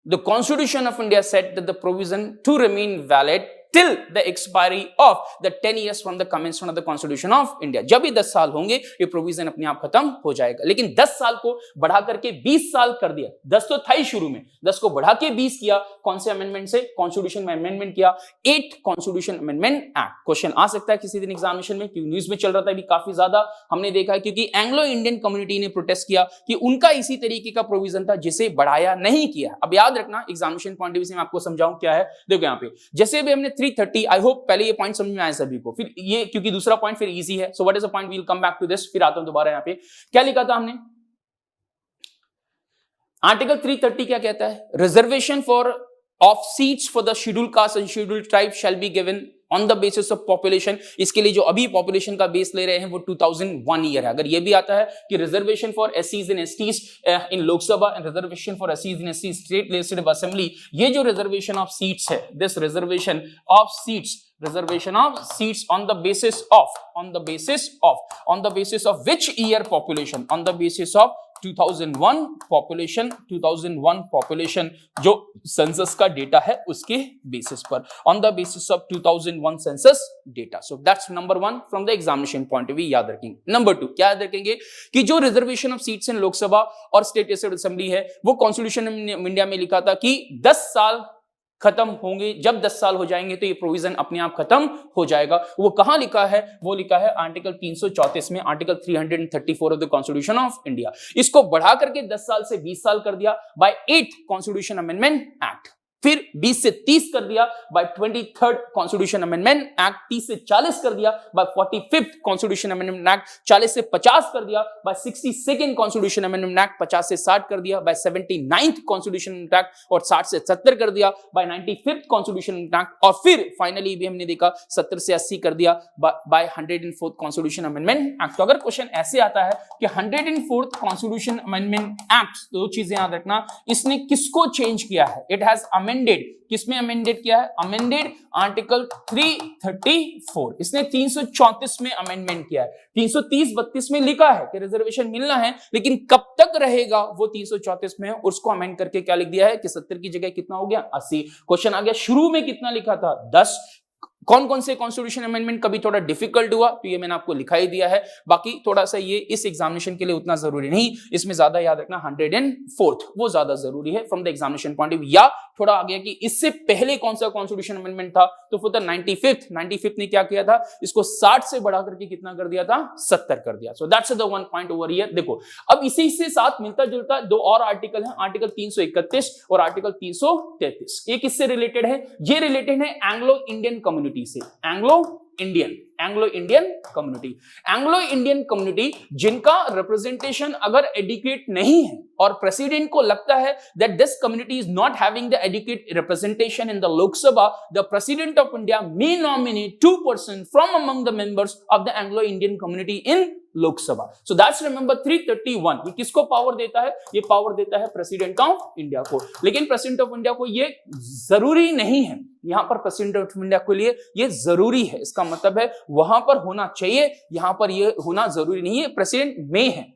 [SPEAKER 1] the Constitution of India said that the provision to remain valid till the expiry of the 10 years from the commencement of the Constitution of India। जब ये 10 साल होंगे ये प्रोविजन अपने आप खत्म हो जाएगा। लेकिन 10 साल को बढ़ा करके 20 साल कर दिया। 10 तो था ही शुरू में, 10 को बढ़ा के 20 किया। कौन से अमेंडमेंट से? कॉन्स्टिट्यूशन में अमेंडमेंट किया, 8th constitution amendment act. Question आ सकता है किसी दिन एग्जामिनेशन में, क्योंकि न्यूज में चल रहा था अभी काफी ज्यादा, हमने देखा है, क्योंकि एंग्लो इंडियन कम्युनिटी ने प्रोटेस्ट किया कि उनका इसी तरीके का प्रोविजन था जिसे बढ़ाया नहीं किया। अब याद रखना, एग्जामिनेशन पॉइंट ऑफ व्यू से मैं आपको समझाऊं क्या है। देखो यहाँ पे जैसे भी हमने 330, आई होप पहले ये पॉइंट समझ में आया सभी को, फिर ये क्योंकि दूसरा पॉइंट फिर इजी है, so what is the point, we will come back to this. फिर आता हूं दोबारा यहाँ पे, क्या लिखा था हमने? आर्टिकल 330 क्या कहता है? Reservation for of seats for the schedule caste and schedule tribe shall be given on the basis of population. इसके लिए जो अभी पॉपुलेशन का बेस ले रहे हैं वो 2001 ईयर है। अगर ये भी आता है कि reservation for एससीज and STs in Lok Sabha and reservation for एससीज and ST state legislative assembly, ये जो रिजर्वेशन ऑफ सीट्स है, this reservation of seats on the basis of which year population? On the basis of 2001 population जो census का data है उसके basis पर, on the basis of 2001 census data. So that's number 1 from the examination point of view, याद रखेंगे। Number 2 क्या याद रखेंगे कि जो reservation of seats in Lok Sabha और स्टेट लेजिस्लेटिव असेंबली है वो कॉन्स्टिट्यूशन इंडिया में लिखा था कि 10 साल खत्म होंगे, जब 10 साल हो जाएंगे तो ये प्रोविजन अपने आप खत्म हो जाएगा। वो कहां लिखा है? वो लिखा है आर्टिकल 334 में, article 334 of the constitution of India. इसको बढ़ा करके 10 साल से 20 साल कर दिया bye 8th constitution amendment act. फिर 20 से 30 कर दिया bye 23rd constitution amendment act. 30 से 40 कर दिया bye 45th constitution amendment act. 40 से 50 कर दिया bye 62nd constitution amendment act. 50 से 60 कर दिया बाय 79th कॉन्स्टिट्यूशन एक्ट, और 60 से 70 कर दिया बाय 95th कॉन्स्टिट्यूशन एक्ट, और फिर फाइनली भी हमने देखा 70 से 80 कर दिया bye 104th constitution amendment act. तो अगर क्वेश्चन ऐसे आता है कि 104th कॉन्स्टिट्यूशन अमेंडमेंट एक्ट, दो चीजें याद रखना, इसने किसको चेंज किया है? इट हैज अमेंडेड, किसमें अमेंडेड किया है? अमेंडेड आर्टिकल 334, इसने 334 में अमेंडमेंट किया है। 330-32 में लिखा है कि रिजर्वेशन मिलना है, लेकिन कब तक रहेगा वो 334 में है, उसको अमेंड करके क्या लिख दिया है कि 70 की जगह कितना हो गया? 80। क्वेश्चन आ गया, शुरू में कितना लिखा था? 10। कौन कौन से कॉन्स्टिट्यूशन अमेंडमेंट कभी थोड़ा डिफिकल्ट हुआ तो ये मैंने आपको लिखा ही दिया है, बाकी थोड़ा सा ये इस एग्जामिनेशन के लिए उतना जरूरी नहीं, इसमें ज्यादा याद रखना 104th वो ज्यादा जरूरी है from the examination point of view. या थोड़ा आ गया कि इससे पहले कौन सा कॉन्स्टिट्यूशन अमेंडमेंट था, तो फॉर द 95th ने क्या किया था? इसको 60 से बढ़ा करके कितना कर दिया था? 70 कर दिया। So that's the one point over here. देखो अब इसी से साथ मिलता जुलता दो और आर्टिकल है, आर्टिकल 331 और आर्टिकल 333। ये किससे रिलेटेड है? ये रिलेटेड है एंग्लो इंडियन कम्युनिटी से। एंग्लो इंडियन कम्युनिटी जिनका रिप्रेजेंटेशन अगर एडिक्वेट नहीं है और प्रेसिडेंट को लगता है that this community is not having the adequate representation in the Lok Sabha, the president of India may nominate 2 person from among the members of the Anglo Indian community in Lok Sabha. So that's remember 331। ये किसको power देता है? ये power देता है president of India को। लेकिन president of India को ये जरूरी नहीं है, यहां पर प्रेसिडेंट ऑफ इंडिया के लिए ये जरूरी है, इसका मतलब है वहां पर होना चाहिए, यहां पर ये होना जरूरी नहीं है। प्रेसिडेंट में है,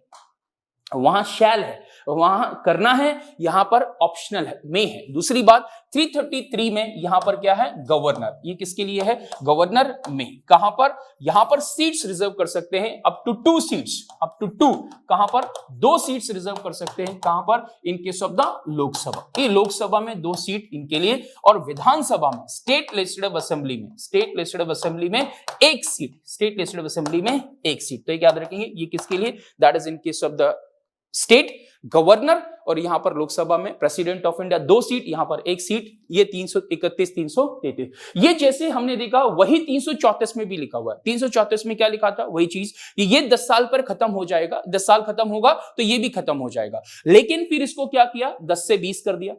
[SPEAKER 1] वहां शैल है, वहां करना है, यहां पर ऑप्शनल है, में है। दूसरी बात 333 में यहां पर क्या है? गवर्नर। ये किसके लिए है? गवर्नर में। कहां पर? यहां पर सीट्स रिजर्व कर सकते हैं up to 2 seats, up to 2। कहां पर? 2 सीट्स रिजर्व कर सकते हैं। कहां पर? इन केस ऑफ द लोकसभा। ये लोकसभा में 2 सीट इनके लिए, और विधानसभा में स्टेट लेजिस्लेटिव असेंबली में 1 सीट, स्टेट लेजिस्लेटिव असेंबली में 1 सीट। तो याद रखेंगे ये किसके लिए? That is in case of the state governor, और यहां पर लोकसभा में प्रेसिडेंट ऑफ इंडिया 2 सीट, यहां पर 1 सीट। ये 331 333 ये जैसे हमने देखा वही 334 में भी लिखा हुआ है। 334 में क्या लिखा था? वही चीज, ये 10 साल पर खत्म हो जाएगा, 10 साल खत्म होगा तो ये भी खत्म हो जाएगा। लेकिन फिर इसको क्या किया? 10 से 20 कर दिया,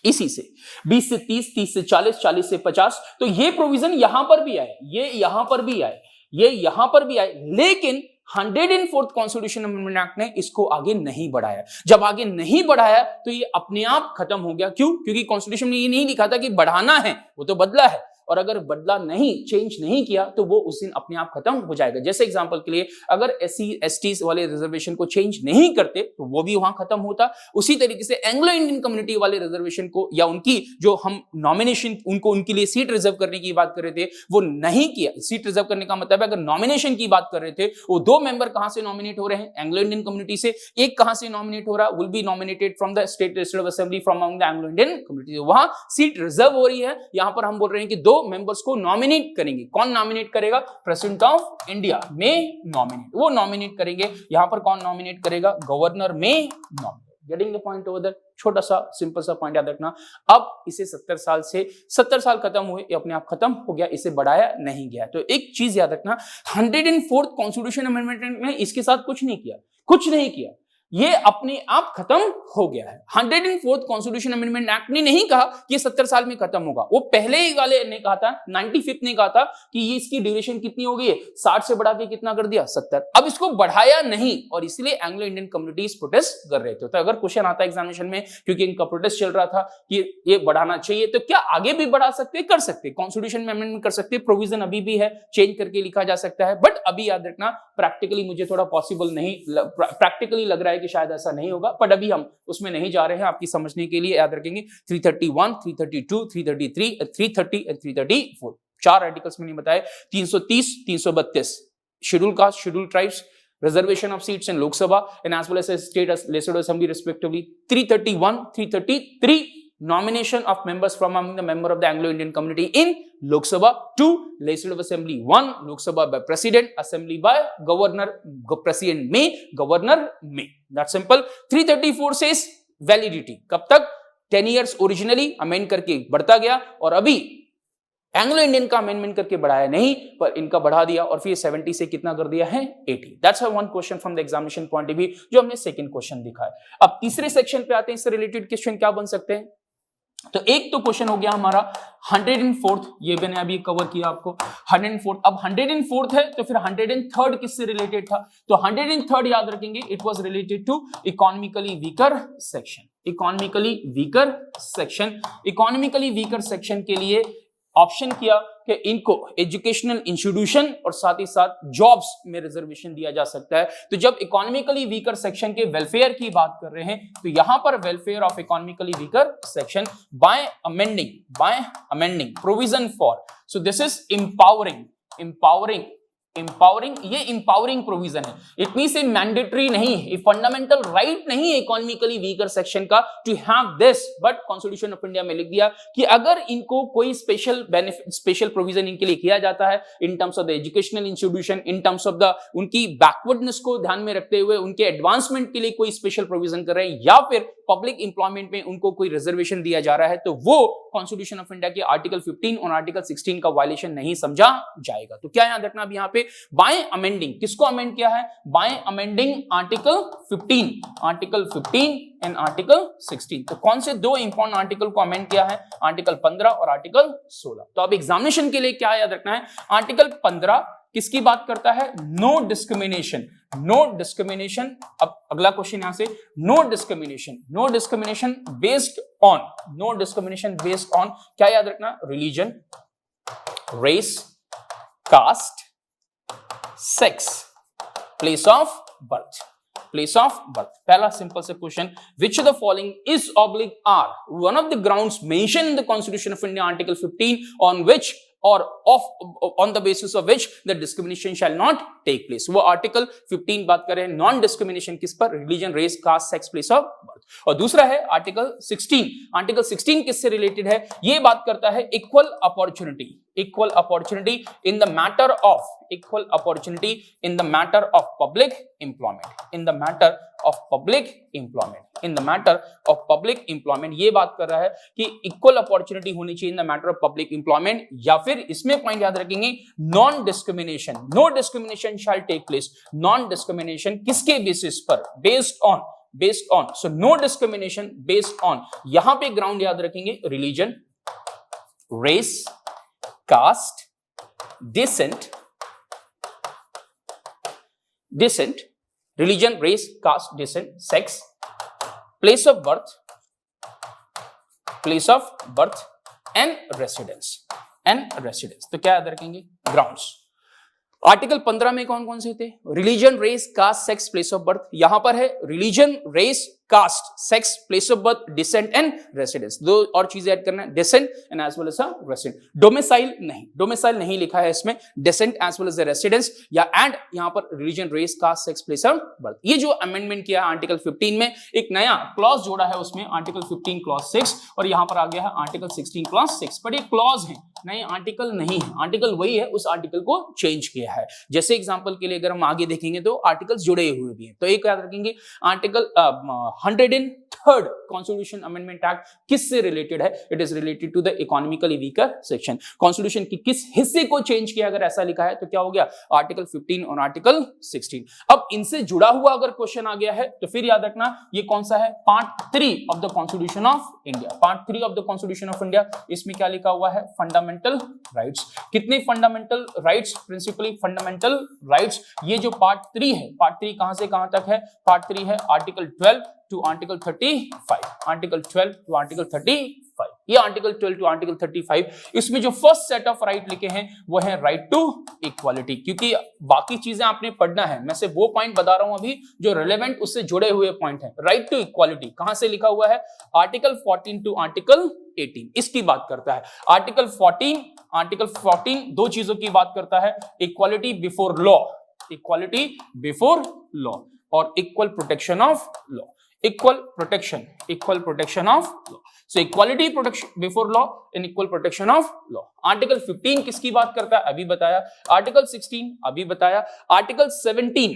[SPEAKER 1] इसी से 20 से 30, 30 से 40, 40 से 50। तो ये प्रोविजन यहां पर भी आए, ये यहां पर भी आए, ये यहां पर भी आए, लेकिन 104th कॉन्स्टिट्यूशन अमेंडमेंट एक्ट ने इसको आगे नहीं बढ़ाया। जब आगे नहीं बढ़ाया तो ये अपने आप खत्म हो गया। क्यों? क्योंकि कॉन्स्टिट्यूशन में ये नहीं लिखा था कि बढ़ाना है, वो तो बदला है, और अगर बदला नहीं, चेंज नहीं किया तो वो उस दिन अपने आप खत्म हो जाएगा। जैसे एग्जांपल के लिए अगर SC ST वाले रिजर्वेशन को चेंज नहीं करते तो वो भी वहां खत्म होता। उसी तरीके से एंग्लो इंडियन कम्युनिटी वाले रिजर्वेशन को, या उनकी जो हम नॉमिनेशन उनको उनके लिए सीट रिजर्व करने की बात कर रहे थे, वो नहीं किया। सीट रिजर्व करने का मतलब है अगर नॉमिनेशन की बात कर रहे थे, वो 2 मेंबर कहां से नॉमिनेट हो रहे हैं? एंग्लो इंडियन कम्युनिटी से। एक कहां से नॉमिनेट हो रहा है? Will be nominated from the state legislative assembly from among the Anglo Indian community. वहां सीट रिजर्व हो रही है। यहां पर हम बोल रहे हैं कि 2 मेंबर्स को नॉमिनेट करेंगे। कौन नॉमिनेट करेगा? प्रेसिडेंट ऑफ इंडिया में नॉमिनेट, वो नॉमिनेट करेंगे। यहां पर कौन नॉमिनेट करेगा? गवर्नर में nominate. Getting the point over that? छोटा सा सिंपल सा पॉइंट याद रखना। अब इसे 70 साल खत्म हुए, ये अपने आप खत्म हो गया, इसे बढ़ाया नहीं गया। तो एक चीज याद रखना, 104th कॉन्स्टिट्यूशन अमेंडमेंट ने इसके साथ कुछ नहीं किया, कुछ नहीं किया, ये अपने आप खत्म हो गया है। 104th कॉन्स्टिट्यूशन अमेंडमेंट एक्ट ने नहीं कहा कि 70 साल में खत्म होगा। वो पहले ही वाले ने कहा था, 95th ने कहा था कि ये इसकी ड्यूरेशन कितनी हो गई है, 60 से बढ़ा के कितना कर दिया? 70। अब इसको बढ़ाया नहीं, और इसलिए एंग्लो इंडियन कम्युनिटीज प्रोटेस्ट कर रहे थे। तो अगर क्वेश्चन आता है एग्जामिनेशन में, क्योंकि इनका प्रोटेस्ट चल रहा था कि ये बढ़ाना चाहिए, तो क्या आगे भी बढ़ा सकते? कर सकते, कॉन्स्टिट्यूशन में अमेंडमेंट कर सकते, प्रोविजन अभी भी है, चेंज करके लिखा जा सकता है। बट अभी याद रखना, प्रैक्टिकली मुझे थोड़ा पॉसिबल नहीं, प्रैक्टिकली लग रहा है कि शायद ऐसा नहीं होगा, बट अभी हम उसमें नहीं जा रहे हैं। आपकी समझने के लिए याद रखेंगे 331, 332, 333, 330 और 334, 4 आर्टिकल्स मैंने बताए। 330, 332 schedule caste, schedule tribes, reservation of seats in Lok Sabha and as well as state legislative assembly respectively. 331, 333 nomination of members from among the member of the Anglo-Indian community in Lok Sabha. 2 legislative assembly. 1 Lok Sabha by president, assembly by governor, president may, governor may. That's simple. 334 says validity. कब तक? 10 years originally amend करके बढ़ता गया, और अभी Anglo Indian का amendment करके बढ़ाया नहीं, पर इनका बढ़ा दिया, और फिर 70 से कितना कर दिया है? 80। That's one question from the examination point of view, जो हमने सेकंड क्वेश्चन दिखा है। अब तीसरे सेक्शन पे आते हैं, इससे रिलेटेड क्वेश्चन क्या बन सकते हैं? तो एक तो क्वेश्चन हो गया हमारा 104th, ये मैंने अभी कवर किया आपको 104th। अब 104th है तो फिर 103rd किससे रिलेटेड था? तो 103rd याद रखेंगे, it was related to economically weaker section. Economically weaker section, economically weaker section के लिए ऑप्शन किया कि इनको एजुकेशनल इंस्टीट्यूशन और साथ ही साथ जॉब्स में रिजर्वेशन दिया जा सकता है। तो जब इकोनॉमिकली वीकर सेक्शन के वेलफेयर की बात कर रहे हैं, तो यहां पर welfare of economically weaker section by amending provision for, so this is empowering, ये इंपावरिंग प्रोविजन है। इट मींस ये मैंडेटरी नहीं है, ये फंडामेंटल राइट नहीं है इकोनॉमिकली वीकर सेक्शन का to have this, but constitution of India में लिख दिया कि अगर इनको कोई स्पेशल बेनिफिट, स्पेशल प्रोविजन इनके लिए किया जाता है in terms of the educational institution, in terms of the उनकी बैकवर्डनेस को ध्यान में रखते हुए उनके एडवांसमेंट के लिए कोई स्पेशल प्रोविजन कर रहे हैं, या फिर पब्लिक एम्प्लॉयमेंट में उनको कोई रिजर्वेशन दिया जा रहा है, तो वो कॉन्स्टिट्यूशन ऑफ इंडिया के आर्टिकल 15 और आर्टिकल 16 का वायलेशन नहीं समझा जाएगा। तो क्या याद रखना अब यहाँ पे, बाय अमेंडिंग किसको अमेंड किया है? Bye amending article 15 and article 16। तो कौन से 2 इंपॉर्टेंट आर्टिकल को अमेंड किया है? आर्टिकल 15 और आर्टिकल 16। तो अब एग्जामिनेशन के लिए क्या याद रखना है? आर्टिकल 15 किसकी बात करता है? No discrimination, no discrimination. अब अगला क्वेश्चन यहां से, नो डिस्क्रिमिनेशन बेस्ड ऑन क्या याद रखना? Religion, race, caste, sex, place of birth. पहला सिंपल सा question, which of the following is oblique are one of the grounds mentioned in the Constitution of India Article 15 on which or on the basis of which the discrimination shall not take place? वो article 15 बात कर रहे हैं non discrimination किस पर? Religion, race, caste, sex, place of birth. और दूसरा है आर्टिकल 16। आर्टिकल 16 किससे रिलेटेड है? ये बात करता है equal opportunity in the matter of public employment, ये बात कर रहा है कि इक्वल अपॉर्चुनिटी होनी चाहिए in the matter of public employment, या फिर इसमें पॉइंट याद रखेंगे non discrimination, no discrimination shall take place. Non discrimination किसके बेसिस पर? Based on, so no discrimination based on, यहां पे ग्राउंड याद रखेंगे religion, race, caste, descent, descent, religion, race, caste, descent, sex, place of birth and residence. तो क्या याद रखेंगे? ग्राउंड्स। आर्टिकल 15 में कौन कौन से थे? Religion, race, caste, sex, place of birth. यहां पर है religion, race, caste, sex, place of birth, descent and residence. दो और चीजें ऐड करना है, descent and as well as resident. Domicile नहीं लिखा है इसमें, descent as well as residence या एंड यहां पर religion, race, caste, sex, place of birth. ये जो अमेंडमेंट किया आर्टिकल 15 में, एक नया क्लॉज जोड़ा है उसमें, आर्टिकल 15 क्लॉज 6, और यहां पर आ गया है आर्टिकल 16 क्लॉज 6। बट ये क्लॉज है, नए आर्टिकल नहीं है, आर्टिकल वही है, उस आर्टिकल को चेंज किया है। जैसे एग्जांपल के लिए अगर हम आगे देखेंगे तो आर्टिकल्स जुड़े हुए भी हैं, तो एक याद रखेंगे, article 103rd constitution amendment act किससे रिलेटेड है? It is related to the economically weaker section. Constitution की किस हिस्से को चेंज किया, अगर ऐसा लिखा है तो क्या हो गया? आर्टिकल 15 और आर्टिकल 16। अब इनसे जुड़ा हुआ अगर क्वेश्चन आ गया है तो फिर याद रखना ये कौन सा है? Part 3 of the constitution of India. Part 3 of the constitution of India, इसमें क्या लिखा हुआ है? Fundamental rights. कितने fundamental rights? Principally fundamental rights. ये जो पार्ट 3 है, पार्ट 3 कहां से कहां तक है? पार्ट 3 है article 12 to article 35। Article 12 to article 35। ये आर्टिकल 12 टू आर्टिकल 35, इसमें जो फर्स्ट सेट ऑफ राइट लिखे हैं वो है राइट टू इक्वालिटी। क्योंकि बाकी चीजें आपने पढ़ना है, मैं सिर्फ वो पॉइंट बता रहा हूं अभी जो रिलेवेंट उससे जुड़े हुए पॉइंट है। राइट टू इक्वालिटी कहां से लिखा हुआ है? आर्टिकल 14 टू आर्टिकल 18 इसकी बात करता है। आर्टिकल 14 दो चीजों की बात करता है, equality before law, equality before law और equal protection of law. Equal protection of law. So equality protection before law and equal protection of law. Article 15 किसकी बात करता है? अभी बताया। आर्टिकल 16 अभी बताया। आर्टिकल 17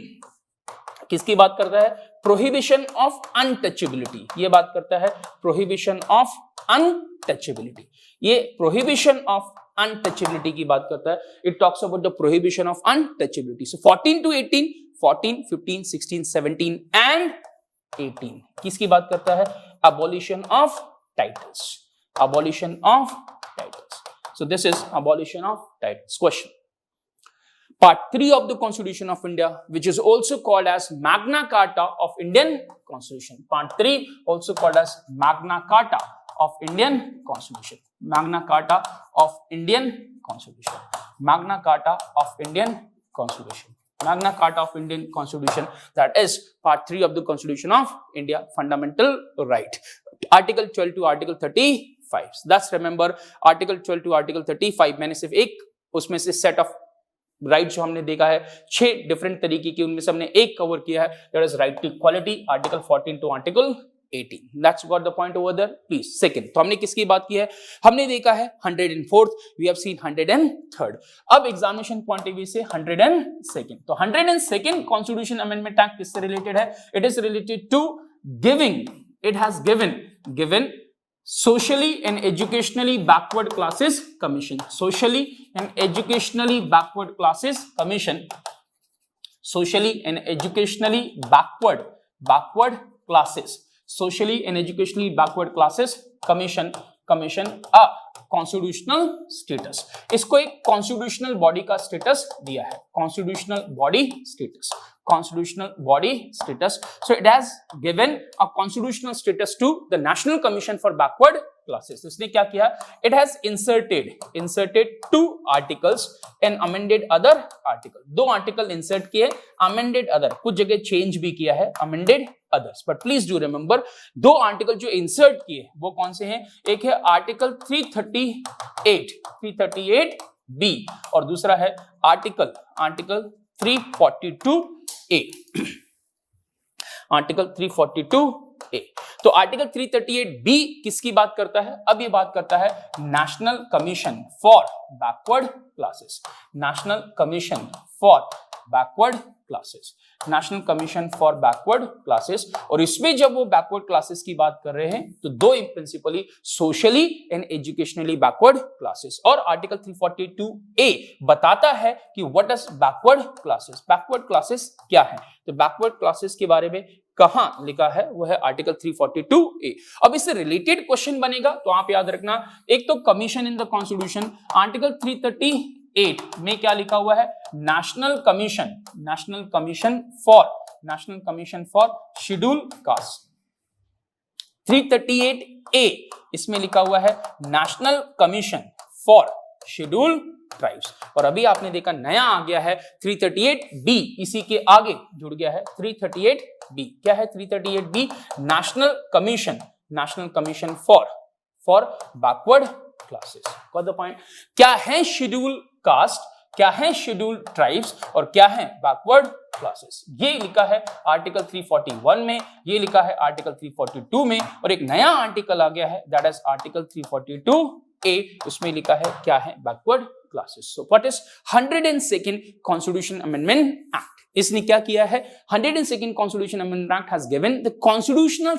[SPEAKER 1] किसकी बात करता है? प्रोहिबिशन ऑफ अनटचेबिलिटी, ये बात करता है प्रोहिबिशन ऑफ अनटचेबिलिटी। ये प्रोहिबिशन ऑफ अनटचेबिलिटी की बात करता है। It talks about the prohibition of untouchability. So 14 to 18, 14, 15, 16, 17 and 18 किसकी बात करता है? Abolition of titles, abolition of titles. So this is abolition of titles. Question. Part 3 of the Constitution of India, which is also called as Magna Carta of Indian Constitution. Part 3 also called as Magna Carta of Indian Constitution. Magna Carta of Indian Constitution. Magna Carta of Indian Constitution. Magna Carta of Indian Constitution, that is part 3 of the Constitution of India, fundamental right. Article 12 to Article 35. That's remember Article 12 to Article 35 मैंने सिर्फ एक उसमें से set of right जो हमने देखा है 6 different तरीके की, उनमें से हमने एक कवर किया है, that is right to equality, article 14 to article 18. That's got the point over there. Please. Second, तो हमने किसकी बात की है? हमने देखा है 104th, we have seen 103rd. अब एग्जामिनेशन पॉइंट ऑफ व्यू से 102nd. तो 102nd कॉन्स्टिट्यूशन अमेंडमेंट एक्ट किससे रिलेटेड है? It is related to giving, it has given socially and educationally backward classes commission. Socially and educationally backward classes commission. Socially and educationally backward classes. Socially and educationally backward classes commission a constitutional status. इसको एक constitutional body का status दिया है. constitutional body status. So it has given a constitutional status to the National Commission for Backward Classes. इसने क्या किया? It has inserted 2 articles and amended other article. 2 article insert किए, amended other, कुछ जगह change भी किया है, amended others. But please do remember 2 article जो insert किए वो कौन से हैं? एक है article 338 B और दूसरा है article 342A. Article 342A. तो आर्टिकल 338B किसकी बात करता है? अब ये बात करता है national commission for backward classes. National commission for backward classes. National commission for backward classes. और इसमें जब वो बैकवर्ड क्लासेस की बात कर रहे हैं तो 2 principally socially and educationally backward classes. और आर्टिकल 342A बताता है कि what is backward classes. Backward classes क्या है? तो बैकवर्ड क्लासेस के बारे में कहां लिखा है वो है आर्टिकल 342A. अब इससे रिलेटेड क्वेश्चन बनेगा तो आप याद रखना, एक तो commission in the constitution, article 338 338 में क्या लिखा हुआ है? National commission for schedule cast. 338A इसमें लिखा हुआ है national commission for schedule tribes. और अभी आपने देखा नया आ गया है 338B, इसी के आगे जुड़ गया है 338B। क्या है 338B? National commission for backward classes. Got the point? क्या है शेड्यूल कास्ट, क्या है शेड्यूल ट्राइब्स और क्या है बैकवर्ड क्लासेस? ये लिखा है आर्टिकल 341 में, ये लिखा है आर्टिकल 342 में, और एक नया आर्टिकल आ गया है दैट इज आर्टिकल 342A। उसमें लिखा है क्या है? Backward classes. So what is 102nd constitution amendment act? इसने क्या किया है? 102nd constitution amendment act has given the constitutional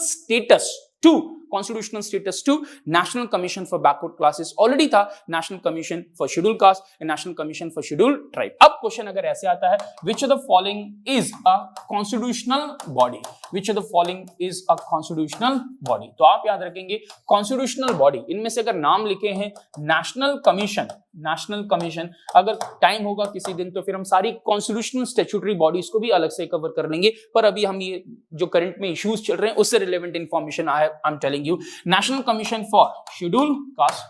[SPEAKER 1] status to national commission for backward classes. Already था national commission for schedule caste and national commission for schedule tribe. अब question अगर ऐसे आता है, which of the following is a constitutional body? Which of the following is a constitutional body? तो आप याद रखेंगे कॉन्स्टिट्यूशनल बॉडी, इनमें से अगर नाम लिखे हैं नेशनल कमीशन, अगर टाइम होगा किसी दिन तो फिर हम सारी कॉन्स्टिट्यूशनल स्टैट्यूटरी बॉडीज को भी अलग से कवर कर लेंगे, पर अभी हम ये जो करंट में इश्यूज चल रहे हैं उससे relevant information I am telling you. National commission for schedule cast,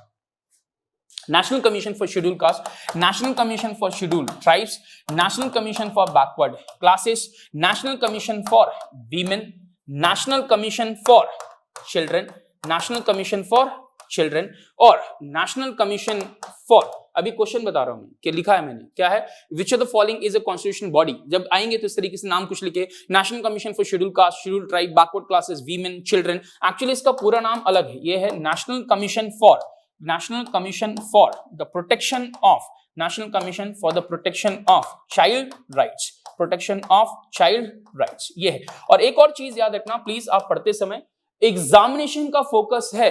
[SPEAKER 1] national commission for schedule cast, national commission for schedule tribes, national commission for backward classes, national commission for women, national commission for children, national commission for children और national commission for, अभी question बता रहा हूं मैं कि लिखा है मैंने, क्या है? Which of the following is a constitution body? जब आएंगे तो इस तरीके से नाम कुछ लिखे, national commission for schedule caste, schedule tribe, backward classes, women, children. Actually इसका पूरा नाम अलग है, ये है national commission for the protection of child rights, ये है। और एक और चीज याद रखना प्लीज, आप पढ़ते समय एग्जामिनेशन का फोकस है,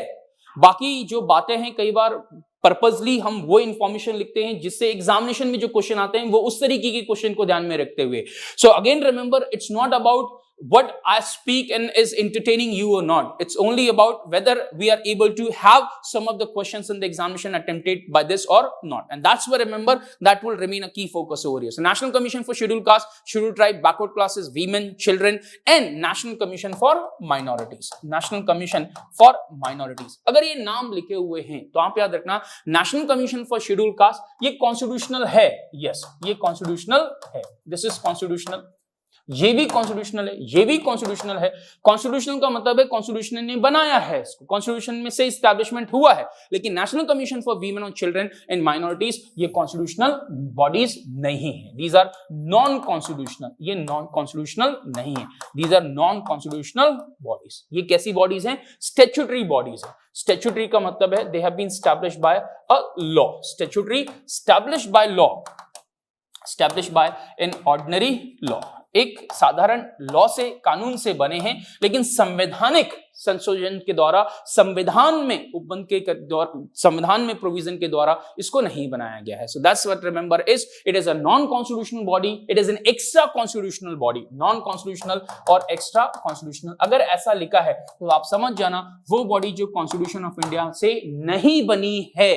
[SPEAKER 1] बाकी जो बातें हैं कई बार पर्पसली हम वो इंफॉर्मेशन लिखते हैं जिससे एग्जामिनेशन में जो क्वेश्चन आते हैं वो उस तरीके के क्वेश्चन को ध्यान में रखते हुए। So again remember, it's not about what I speak and is entertaining you or not. It's only about whether we are able to have some of the questions in the examination attempted by this or not. And that's where, remember, that will remain a key focus over here. So National Commission for Scheduled Caste, Scheduled Tribe, Backward Classes, Women, Children, and National Commission for Minorities. National Commission for Minorities. अगर ये नाम लिखे हुए हैं तो आप याद रखना, National Commission for Scheduled Caste ये constitutional है. Yes, ये constitutional है. This is constitutional. ये भी कॉन्स्टिट्यूशनल है, ये भी कॉन्स्टिट्यूशनल है। कॉन्स्टिट्यूशनल का मतलब है कॉन्स्टिट्यूशन ने बनाया है इसको, कॉन्स्टिट्यूशन में से एस्टैब्लिशमेंट हुआ है। लेकिन नेशनल कमीशन फॉर वीमेन और चिल्ड्रन एंड माइनॉरिटीज ये कॉन्स्टिट्यूशनल बॉडीज नहीं है। दीज आर नॉन कॉन्स्टिट्यूशनल, ये नॉन कॉन्स्टिट्यूशनल नहीं है। These are non constitutional bodies. ये कैसी बॉडीज हैं? स्टैट्यूटरी बॉडीज है। स्टैट्यूटरी का मतलब है they have been established by a law. Statutory established by law, established by an ordinary law, एक साधारण लॉ से, कानून से बने हैं, लेकिन संवैधानिक संशोधन के द्वारा, संविधान में उपबंध के द्वारा, संविधान में प्रोविजन के द्वारा इसको नहीं बनाया गया है। सो that's what remember is, it is a non constitutional body, it is an extra constitutional body. Non constitutional और एक्स्ट्रा कॉन्स्टिट्यूशनल अगर ऐसा लिखा है तो आप समझ जाना वो बॉडी जो कॉन्स्टिट्यूशन ऑफ इंडिया से नहीं बनी है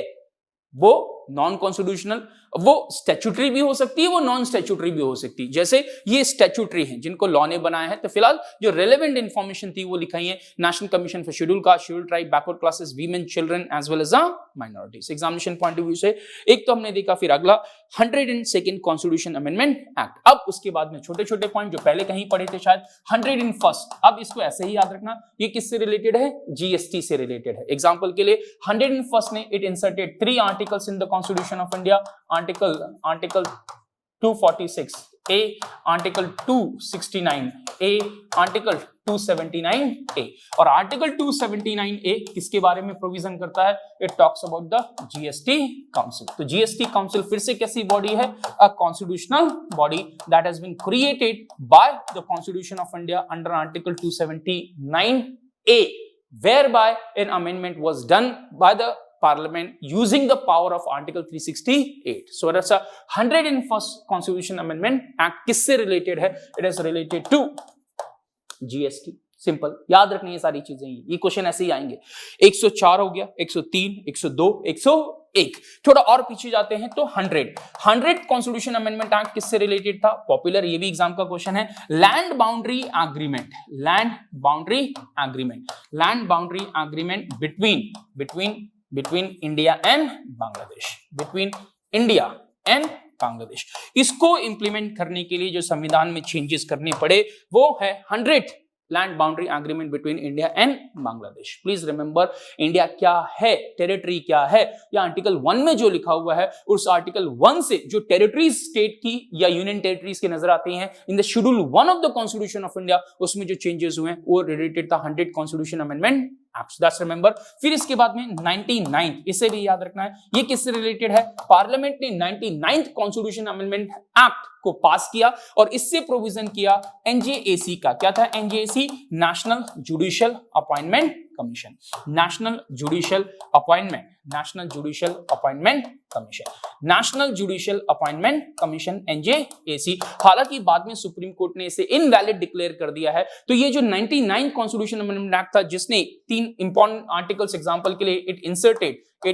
[SPEAKER 1] वो नॉन कॉन्स्टिट्यूशनल, वो स्टैट्यूटरी भी हो सकती है, वो नॉन स्टैट्यूटरी भी हो सकती है। जैसे ये स्टैट्यूटरी हैं जिनको लॉ ने बनाया है, तो फिलहाल जो रेलेवेंट इंफॉर्मेशन थी वो लिखाई है national commission for schedule caste, schedule tribe, backward classes, women, children as well as the minorities. Examination point of view से एक तो हमने देखा, फिर अगला 102nd कॉन्स्टिट्यूशन अमेंडमेंट एक्ट। अब उसके बाद में छोटे छोटे पॉइंट जो पहले कहीं पढ़े थे शायद, 101st, अब इसको ऐसे ही याद रखना, ये किससे रिलेटेड है? जीएसटी से रिलेटेड है। एग्जाम्पल के लिए 101st ने it inserted 3 articles in the constitution of India, article 246A, article 269A, article 279A। और आर्टिकल 279A किसके बारे में प्रोविजन करता है? It talks about the GST council. तो जीएसटी काउंसिल फिर से कैसी बॉडी है? A constitutional body that has been created by the constitution of India under article 279A, whereby an amendment was done by the Parliament using the power of Article 368. So that's a 101st Constitution Amendment Act. किससे related है? It is related to GST. Simple याद रखनी है सारी चीजें, ये question ऐसे ही आएंगे। 104 हो गया, 103, 102, 101 एक। थोड़ा और पीछे जाते हैं तो 100 कॉन्स्टिट्यूशन अमेंडमेंट एक्ट किससे रिलेटेड था? पॉपुलर, ये भी एग्जाम का क्वेश्चन है। Land boundary agreement, land boundary agreement, land boundary agreement between India and Bangladesh, between India and Bangladesh. इसको इंप्लीमेंट करने के लिए जो संविधान में चेंजेस करने पड़े वो है 100 land boundary agreement between India and Bangladesh. Please remember, India क्या है, टेरिटरी क्या है, या आर्टिकल 1 में जो लिखा हुआ है उस आर्टिकल 1 से जो टेरिटरीज स्टेट की या यूनियन टेरिटरीज की नजर आती हैं in the schedule 1 of the constitution of India, उसमें जो चेंजेस हुए हैं वो रिलेटेड था 100 constitution amendment act. That's remember. फिर इसके बाद में 99, इसे भी याद रखना है, ये किससे रिलेटेड है? पार्लियामेंट ने 99th कॉन्स्टिट्यूशन अमेंडमेंट एक्ट को पास किया और इससे प्रोविजन किया एनजेएसी का। क्या था NJAC? National judicial appointment commission, national judicial appointment, national judicial appointment commission, national judicial appointment commission, NJAC. हालांकि बाद में सुप्रीम कोर्ट ने इसे इनवैलिड डिक्लेयर कर दिया है। तो ये जो 99 कॉन्स्टिट्यूशन अमेंडमेंट एक्ट था जिसने 3 इंपॉर्टेंट आर्टिकल्स एग्जांपल के लिए it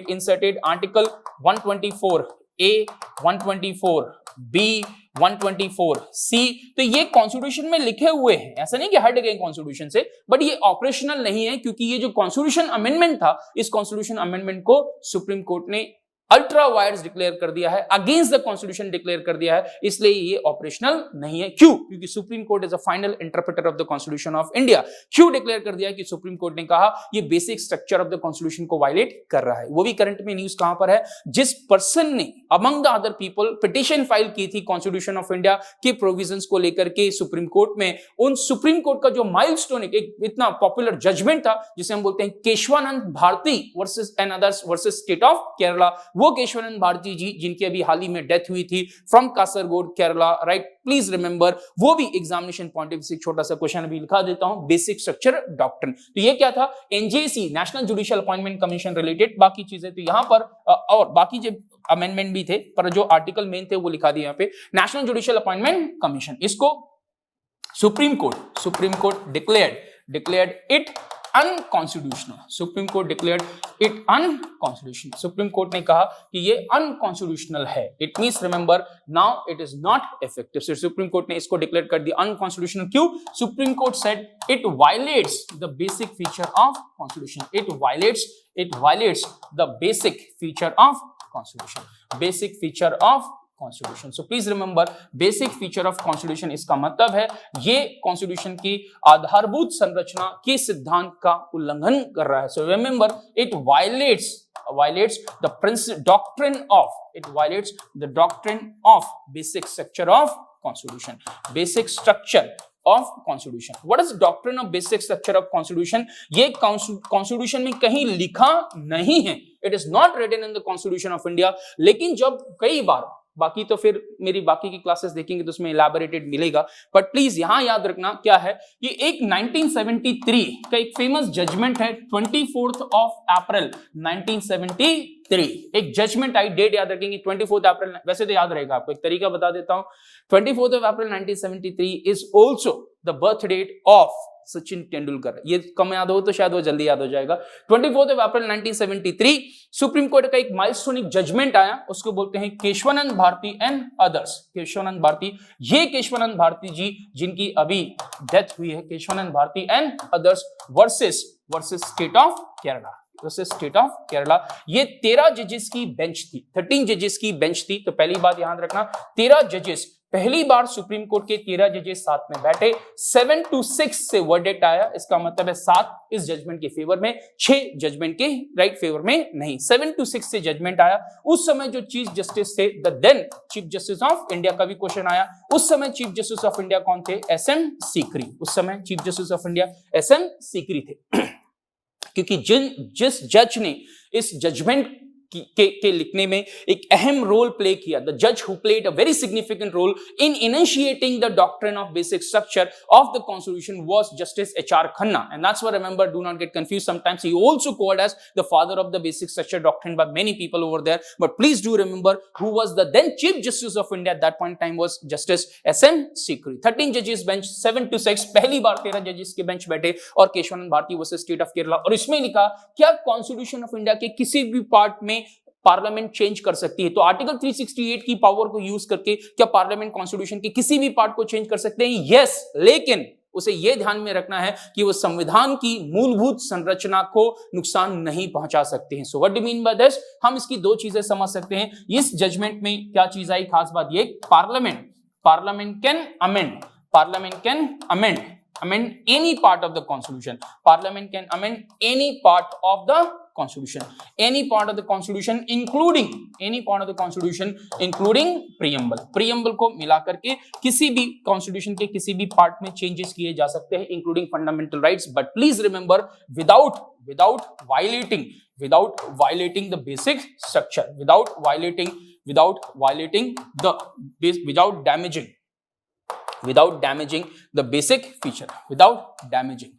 [SPEAKER 1] inserted article 124A, 124B, 124C। तो ये कॉन्स्टिट्यूशन में लिखे हुए हैं, ऐसा नहीं कि हट गए कॉन्स्टिट्यूशन से, बट ये ऑपरेशनल नहीं है क्योंकि ये जो कॉन्स्टिट्यूशन अमेंडमेंट था, इस कॉन्स्टिट्यूशन अमेंडमेंट को सुप्रीम कोर्ट ने अल्ट्रा वायर्स डिक्लेयर कर दिया है, अगेंस्ट द कॉन्स्टिट्यूशन डिक्लेयर कर दिया है, इसलिए ये ऑपरेशनल नहीं है। क्यों? क्योंकि supreme court is a final interpreter of the constitution of India. क्यों डिक्लेयर कर दिया कि सुप्रीम कोर्ट ने कहा ये basic structure of the constitution को वायलेट कर रहा है। वो भी करंट में न्यूज कहां पर है? जिस पर्सन ने among the other people petition file की थी कॉन्स्टिट्यूशन ऑफ इंडिया के प्रोविजंस को लेकर के सुप्रीम कोर्ट में, उन सुप्रीम कोर्ट का जो माइलस्टोन एक इतना पॉपुलर जजमेंट था जिसे हम बोलते हैं Kesavananda Bharati versus and others versus state of Kerala, वो केशवानंद भारती जी जिनकी अभी हाल ही में डेथ हुई थी from Kasaragod Kerala, right? Please remember, वो भी एग्जामिनेशन पॉइंट ऑफ व्यू से छोटा सा क्वेश्चन अभी लिखा देता हूं, बेसिक स्ट्रक्चर डॉक्ट्रिन। तो ये क्या था? NJC, national judicial appointment commission related. बाकी चीजें तो यहां पर और बाकी जो अमेंडमेंट भी थे पर जो आर्टिकल मेन थे वो लिखा दिया यहाँ पे, नेशनल जुडिशियल अपॉइंटमेंट कमीशन। इसको supreme court declared it unconstitutional. Supreme court declared it unconstitutional. Supreme court ने कहा कि ये अनकॉन्स्टिट्यूशनल है। It means remember now it is not effective. So supreme court ने इसको डिक्लेयर कर दिया अनकॉन्स्टिट्यूशनल। क्यों? Supreme court said it violets the basic feature of constitution. It violets the basic feature of constitution, basic feature of constitution. So please remember, basic feature of constitution, इसका मतलब है ये constitution की आधारभूत संरचना के सिद्धांत का उल्लंघन कर रहा है। So remember, it violates the doctrine of basic structure of constitution, basic structure of constitution. What is doctrine of basic structure of constitution? ये कॉन्स्टिट्यूशन में कहीं लिखा नहीं है, it is not written in the constitution of India. लेकिन जब कई बार, बाकी तो फिर मेरी बाकी की क्लासेस देखेंगे तो उसमें इलैबोरेटेड मिलेगा, बट प्लीज यहां याद रखना क्या है, ये एक 1973 का एक फेमस जजमेंट है, 24 अप्रैल 1973 एक जजमेंट आई, डेट याद रखेंगे 24 अप्रैल, वैसे तो याद रहेगा आपको, एक तरीका बता देता हूं। 24 April 1973 is also the birth date of Sachin Tendulkar. ये कम याद हो तो शायद वो जल्दी याद हो जाएगा। 24 अप्रैल 1973 सुप्रीम कोर्ट का एक माइलस्टोनिक जजमेंट आया, उसको बोलते हैं केशवानंद भारती एंड अदर्स। केशवानंद भारती, ये केशवानंद भारती जी जिनकी अभी डेथ हुई है, Kesavananda Bharati and others versus state of Kerala. ये 13 जजेस की बेंच थी, 13 जजेस की बेंच थी। तो पहली बात याद रखना, 13 जजेस, पहली बार सुप्रीम कोर्ट के 13 जजेस साथ में बैठे, 7-6 से वर्डिक्ट आया। इसका मतलब है 7 इस जजमेंट के फेवर में, 6 जजमेंट के राइट फेवर में नहीं, 7-6 से जजमेंट आया। उस समय जो चीफ जस्टिस थे, the then chief justice of India का भी क्वेश्चन आया, उस समय चीफ जस्टिस ऑफ इंडिया कौन थे? SM सीकरी। उस समय chief justice of India SM Sikri थे। क्योंकि जिस जज ने इस जजमेंट के लिखने में एक अहम रोल प्ले किया, द जज who played a very significant role in initiating the doctrine of basic structure of the constitution was justice HR Khanna, and that's why remember, do not get confused, sometimes he also called as the father of the basic structure doctrine by many people over there, but please do remember who was the then chief justice of India at that point time was justice SM Sikri. 13 जजेस bench, 7-6, पहली बार 13 जजेस के bench बैठे और Kesavananda Bharati versus state of Kerala. और इसमें लिखा क्या कॉन्स्टिट्यूशन ऑफ इंडिया के किसी भी पार्ट में पार्लियामेंट चेंज कर सकती है। तो आर्टिकल 368 की पावर को यूज करके क्या पार्लियामेंट कॉन्स्टिट्यूशन के किसी भी पार्ट को चेंज कर सकते हैं? यस, लेकिन उसे यह ध्यान में रखना है कि वो संविधान की मूलभूत संरचना को नुकसान नहीं पहुंचा सकते हैं। So what do mean by this? हम इसकी दो चीजें समझ सकते हैं। इस जजमेंट में क्या चीज आई, खास बात ये, parliament can amend any part of the constitution. Parliament can amend any part of the constitution, including preamble को मिलाकर के किसी भी constitution के किसी भी part में changes किए जा सकते हैं, including fundamental rights, but please remember without violating the basic structure, without damaging the basic feature, without damaging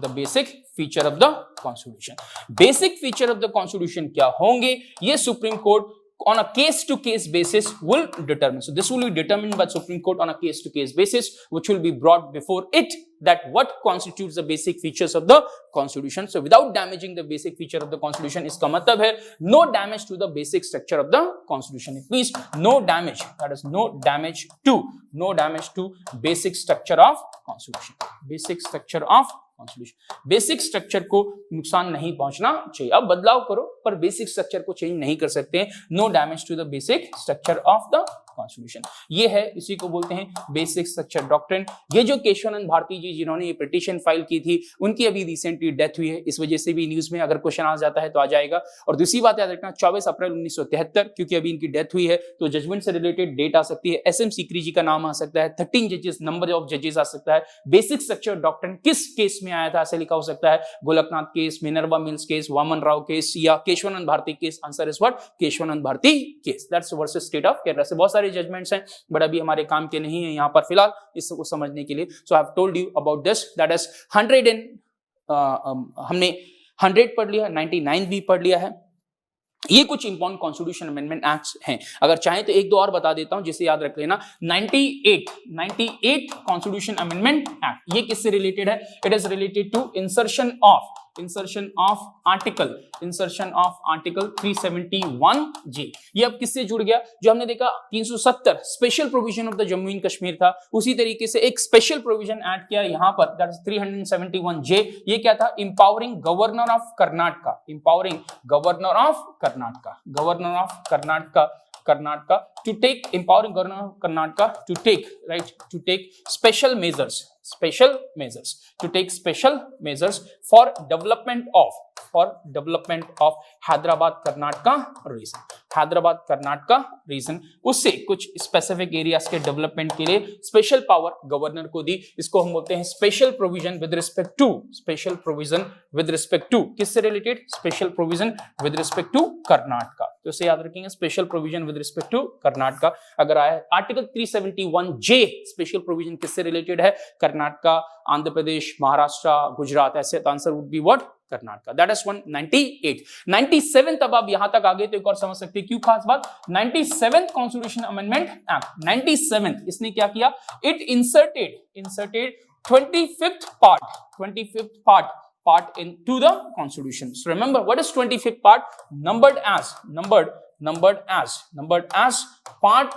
[SPEAKER 1] the basic feature of the constitution. Basic feature of the constitution क्या होंगे, ये Supreme Court on a case-to-case basis will determine. So this will be determined by Supreme Court on a case-to-case basis, which will be brought before it, that what constitutes the basic features of the constitution. So without damaging the basic feature of the constitution, इसका मतलब है no damage to the basic structure of the constitution. It means no damage, that is no damage to basic structure of constitution. Basic structure को नुकसान नहीं पहुंचना चाहिए। अब बदलाव करो पर बेसिक स्ट्रक्चर को चेंज नहीं कर सकते हैं। No damage to the basic structure of the constitution, ये है, इसी को बोलते हैं बेसिक स्ट्रक्चर डॉक्ट्रिन। ये जो केशवानंद भारती जी जिन्होंने ये पिटीशन फाइल की थी, उनकी अभी रिसेंटली डेथ हुई है, इस वजह से भी न्यूज में अगर क्वेश्चन आ जाता है तो आ जाएगा। और दूसरी बात याद रखना, 24 अप्रैल 1973, क्योंकि अभी इनकी डेथ हुई है तो जजमेंट से रिलेटेड डेट आ सकती है। SM सीकरी जी का नाम आ सकता है, 13 जजेस, नंबर ऑफ जजेस आ सकता है। बेसिक स्ट्रक्चर डॉक्ट्रिन किस केस में आया था, ऐसे लिखा हो सकता है, Golaknath case, Minerva Mills case, Waman Rao case या Kesavananda Bharati case. Answer is what? Kesavananda Bharati case. That's versus state of Kerala. से बहुत सारे जजमेंट्स हैं बट अभी हमारे काम के नहीं है यहाँ पर फिलहाल इसको समझने के लिए। So I have told you about this, that is 100 हमने 100 पढ़ लिया, 99 भी पढ़ लिया है। ये कुछ इंपॉर्टेंट कॉन्स्टिट्यूशन अमेंडमेंट एक्ट्स हैं, अगर चाहें तो एक दो और बता देता हूं जिसे याद रख लेना। 98 कॉन्स्टिट्यूशन अमेंडमेंट एक्ट, ये किससे रिलेटेड है? It is related to insertion of article 371J। ये अब किससे जुड़ गया? जो हमने देखा 370 special provision of the Jammu and Kashmir था, उसी तरीके से एक स्पेशल प्रोविजन ऐड किया यहां पर, दैट इज 371J। ये क्या था? Empowering governor of Karnataka to take, empowering governor of Karnataka to take special measures for development of Hyderabad Karnataka region। उससे कुछ स्पेसिफिक एरियाज के डेवलपमेंट के लिए स्पेशल पावर गवर्नर को दी। इसको हम बोलते हैं special provision with respect to किससे related? Special provision with respect to Karnataka. तो इसे याद रखेंगे, special provision with respect to Karnataka. अगर आया आर्टिकल 371J, स्पेशल प्रोविजन किससे रिलेटेड है? कर्नाटका, आंध्र प्रदेश, महाराष्ट्र, गुजरात, ऐसे तो answer would be what? Karnataka. That is 198। 97 तब आप यहां तक आ गए तो एक और समझ सकते हैं क्यों खास बात। 97th कॉन्स्टिट्यूशन अमेंडमेंट एक्ट, 97 इसने क्या किया? It inserted 25th part into the constitution. So remember, what is 25th part? Numbered as part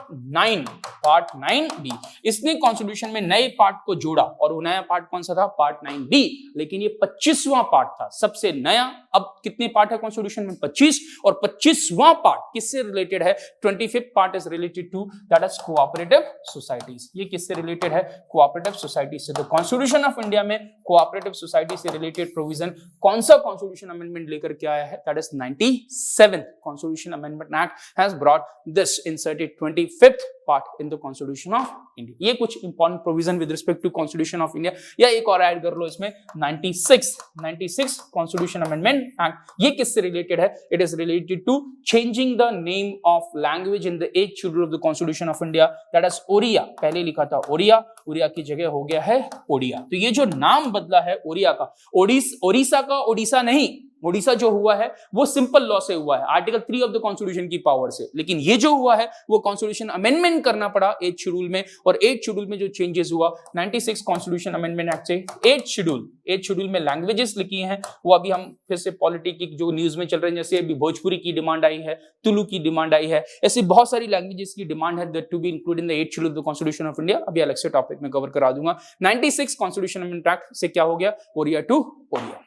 [SPEAKER 1] 9B। इसने कॉन्स्टिट्यूशन में नए पार्ट को जोड़ा और वो नया पार्ट कौन सा था? Part 9B। लेकिन ये 25वां पार्ट था, सबसे नया। अब कितने पार्ट है कॉन्स्टिट्यूशन में? 25। और 25वां पार्ट किससे रिलेटेड है? 25th part is related to that is cooperative societies. ये किससे रिलेटेड है? कोऑपरेटिव सोसाइटी से। तो कॉन्स्टिट्यूशन ऑफ इंडिया में कोऑपरेटिव सोसाइटी से रिलेटेड प्रोविजन कौन सा कॉन्स्टिट्यूशन अमेंडमेंट लेकर के आया है? That is 97th constitution amendment Act has brought this, inserted 25th part in the Constitution of India। ये कुछ important provision with respect to Constitution of India। या एक और ऐड कर लो इसमें, 96 Constitution Amendment Act। ये किससे रिलेटेड है? It is related to changing the name of language in the 8th schedule of the Constitution of India, that is ओरिया। पहले लिखा था ओरिया की जगह हो गया है ओडिया। तो ये जो नाम बदला है ओरिया का, ओडिशा का ओडिशा नहीं, ओडिशा जो हुआ है वो सिंपल लॉ से हुआ है, आर्टिकल 3 ऑफ द कॉन्स्टिट्यूशन की पावर से, लेकिन ये जो हुआ है वो कॉन्स्टिट्यूशन अमेंडमेंट करना पड़ा 8th शेड्यूल में, और 8th शेड्यूल में जो चेंजेस हुआ 96 कॉन्स्टिट्यूशन अमेंडमेंट एक्ट से 8th शेड्यूल में लैंग्वेजेस लिखी हैं, वो अभी हम फिर से पॉलिटिक्स जो न्यूज में चल रहे हैं, जैसे अभी भोजपुरी की डिमांड आई है, तुलु की डिमांड आई है, ऐसी बहुत सारी लैंग्वेजेस की डिमांड है that to be included in the 8th schedule of the constitution of India. अभी अलग से टॉपिक में कवर करा दूंगा। 96 कॉन्स्टिट्यूशन अमेंडमेंट एक्ट से क्या हो गया, ओडिया टू ओडिया।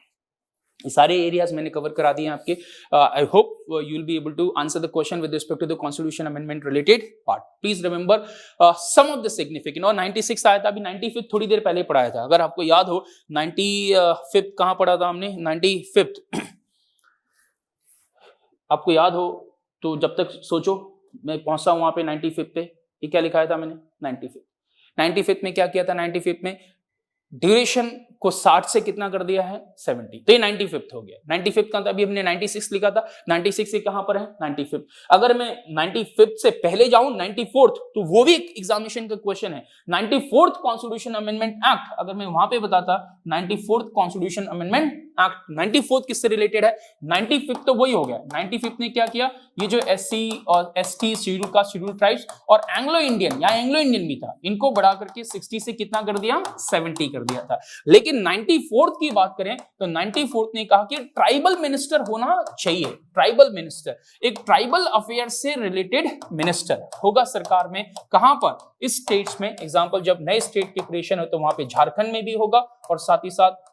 [SPEAKER 1] ये सारे एरियाज मैंने कवर करा दिए आपके। I hope you will be able to answer the question with respect to the constitution amendment related part. Please remember some of the significant. और 96 आया था, अभी 95 थोड़ी देर पहले पढ़ाया था, अगर आपको याद हो 95 कहां पढ़ा था हमने, 95 आपको याद हो तो जब तक सोचो, मैं पहुंचा हूं वहां पे 95 पे। ये क्या लिखाया था मैंने, 95 में क्या किया था, 95 में ड्यूरेशन को 60 से कितना कर दिया है, 70, तो ये 95 हो गया। 95 का अभी हमने 96 लिखा था, 96 से कहां पर है, 95। अगर मैं 95 से पहले जाऊं 94th, तो वो भी एक एग्जामिनेशन का क्वेश्चन है। 94th कॉन्स्टिट्यूशन अमेंडमेंट एक्ट, अगर मैं वहां पे बताता 94th constitution amendment act, 94th किससे रिलेटेड है, 95th तो वही हो गया। 95th ने क्या किया, ये जो SC और ST schedule caste, schedule tribes और एंग्लो इंडियन, या एंग्लो इंडियन भी था, इनको बढ़ा करके 60 से कितना कर दिया, 70 कर दिया था। लेकिन 94th की बात करें तो 94th ने कहा कि ट्राइबल मिनिस्टर होना चाहिए। ट्राइबल मिनिस्टर, एक ट्राइबल अफेयर से रिलेटेड मिनिस्टर होगा सरकार में, कहां पर, इस स्टेट्स में। एग्जांपल, जब नए स्टेट की क्रिएशन हो तो वहां पे झारखंड में भी होगा, और साथ ही साथ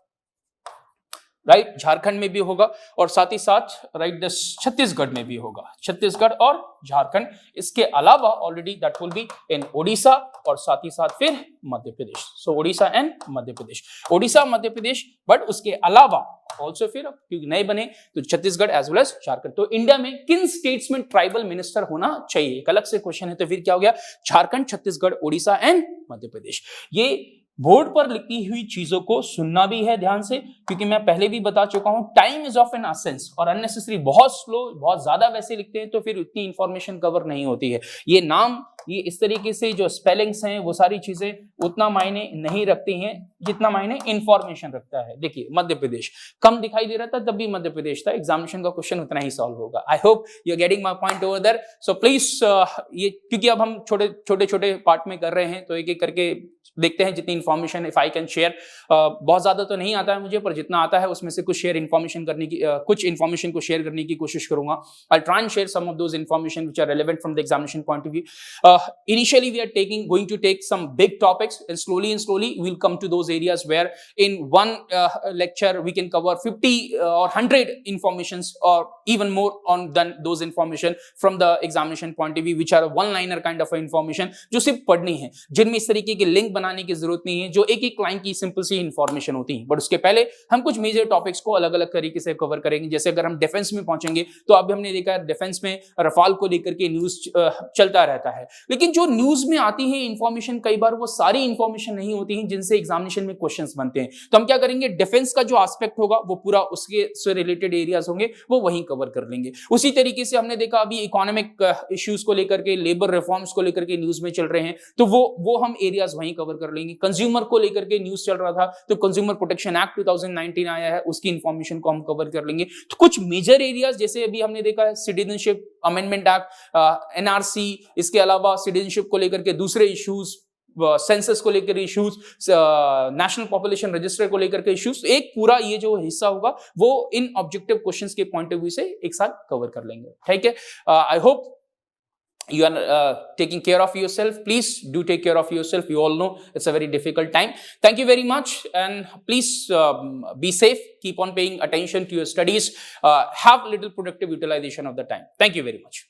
[SPEAKER 1] राइट झारखंड में भी होगा, और साथ ही साथ राइट छत्तीसगढ़ में भी होगा, छत्तीसगढ़ और झारखंड। इसके अलावा already that will be in Odisha, और साथ ही साथ फिर Madhya Pradesh. So Odisha and Madhya Pradesh, Odisha Madhya Pradesh, but उसके अलावा ऑल्सो फिर क्योंकि नए बने तो Chhattisgarh as well as Jharkhand. तो इंडिया में किन स्टेट्स में ट्राइबल मिनिस्टर होना चाहिए, एक अलग से क्वेश्चन है। तो फिर क्या हो गया, झारखंड, छत्तीसगढ़, ओडिशा एंड मध्य प्रदेश। ये बोर्ड पर लिखी हुई चीजों को सुनना भी है ध्यान से, क्योंकि मैं पहले भी बता चुका हूं time is of an essence, और अननेसेसरी बहुत स्लो, बहुत ज्यादा वैसे लिखते हैं तो फिर उतनी इंफॉर्मेशन कवर नहीं होती है। ये नाम, ये इस तरीके से जो स्पेलिंग्स हैं वो सारी चीजें उतना मायने नहीं रखती हैं जितना मायने इंफॉर्मेशन रखता है। देखिए मध्य प्रदेश कम दिखाई दे रहा था, तब भी मध्य प्रदेश था, एग्जामिनेशन का क्वेश्चन उतना ही सॉल्व होगा। I hope you are getting my point over there. So please ये क्योंकि अब हम छोटे पार्ट में कर रहे हैं तो एक एक करके देखते हैं जितनी information if I can share. बहुत ज्यादा तो नहीं आता है मुझे, पर जितना आता है उसमें से कुछ शेयर इन्फॉर्मेशन करने की कुछ इन्फॉर्मेशन को शेयर करने की कोशिश करूंगा। I try and share some of those information which are relevant from the examination point of view. Initially we are going to take some big topics, and slowly we'll come to those areas where in one lecture we can cover 50 or 100 informations or even more on than those information from the examination point of view, which are one liner kind of information जो सिर्फ पढ़नी है, जिनमें इस तरीके के link बनाने की जरूरत नहीं है, जो एक एक लाइन की सिंपल सी इंफॉर्मेशन होती है। बट उसके पहले हम कुछ मेजर टॉपिक्स को अलग अलग तरीके से कवर करेंगे। जैसे अगर हम डिफेंस में पहुंचेंगे तो अभी हमने देखा है डिफेंस में रफाल को लेकर के न्यूज चलता रहता है, लेकिन जो न्यूज में आती है इंफॉर्मेशन कई बार वो सारी इंफॉर्मेशन नहीं होती है जिनसे एग्जामिनेशन में क्वेश्चंस बनते हैं। तो हम क्या करेंगे, डिफेंस का जो एस्पेक्ट होगा वो पूरा उसके से रिलेटेड एरियाज होंगे वो वहीं कवर कर लेंगे। उसी तरीके से हमने देखा अभी इकोनॉमिक इश्यूज को लेकर के, लेबर रिफॉर्म्स को लेकर के न्यूज में चल रहे हैं, तो वो हम एरियाज वहीं कवर कर लेंगे। कंज्यूमर को लेकर के न्यूज चल रहा था तो कंज्यूमर प्रोटेक्शन एक्ट 2019 आया है, उसकी इंफॉर्मेशन को हम कवर कर लेंगे। तो कुछ मेजर एरियाज जैसे अभी हमने देखा है सिटीजनशिप अमेंडमेंट एक्ट, NRC, इसके अलावा सिटीजनशिप को लेकर के दूसरे इश्यूज, सेंसस को लेकर इश्यूज, नेशनल पॉपुलेशन रजिस्टर को लेकर के इश्यूज, एक पूरा ये जो हिस्सा होगा वो इन ऑब्जेक्टिव क्वेश्चंस के पॉइंट ऑफ व्यू से एक साथ कवर कर लेंगे। ठीक है, I hope you are taking care of yourself. Please do take care of yourself. You all know it's a very difficult time. Thank you very much, and please be safe. Keep on paying attention to your studies. Have little productive utilization of the time. Thank you very much.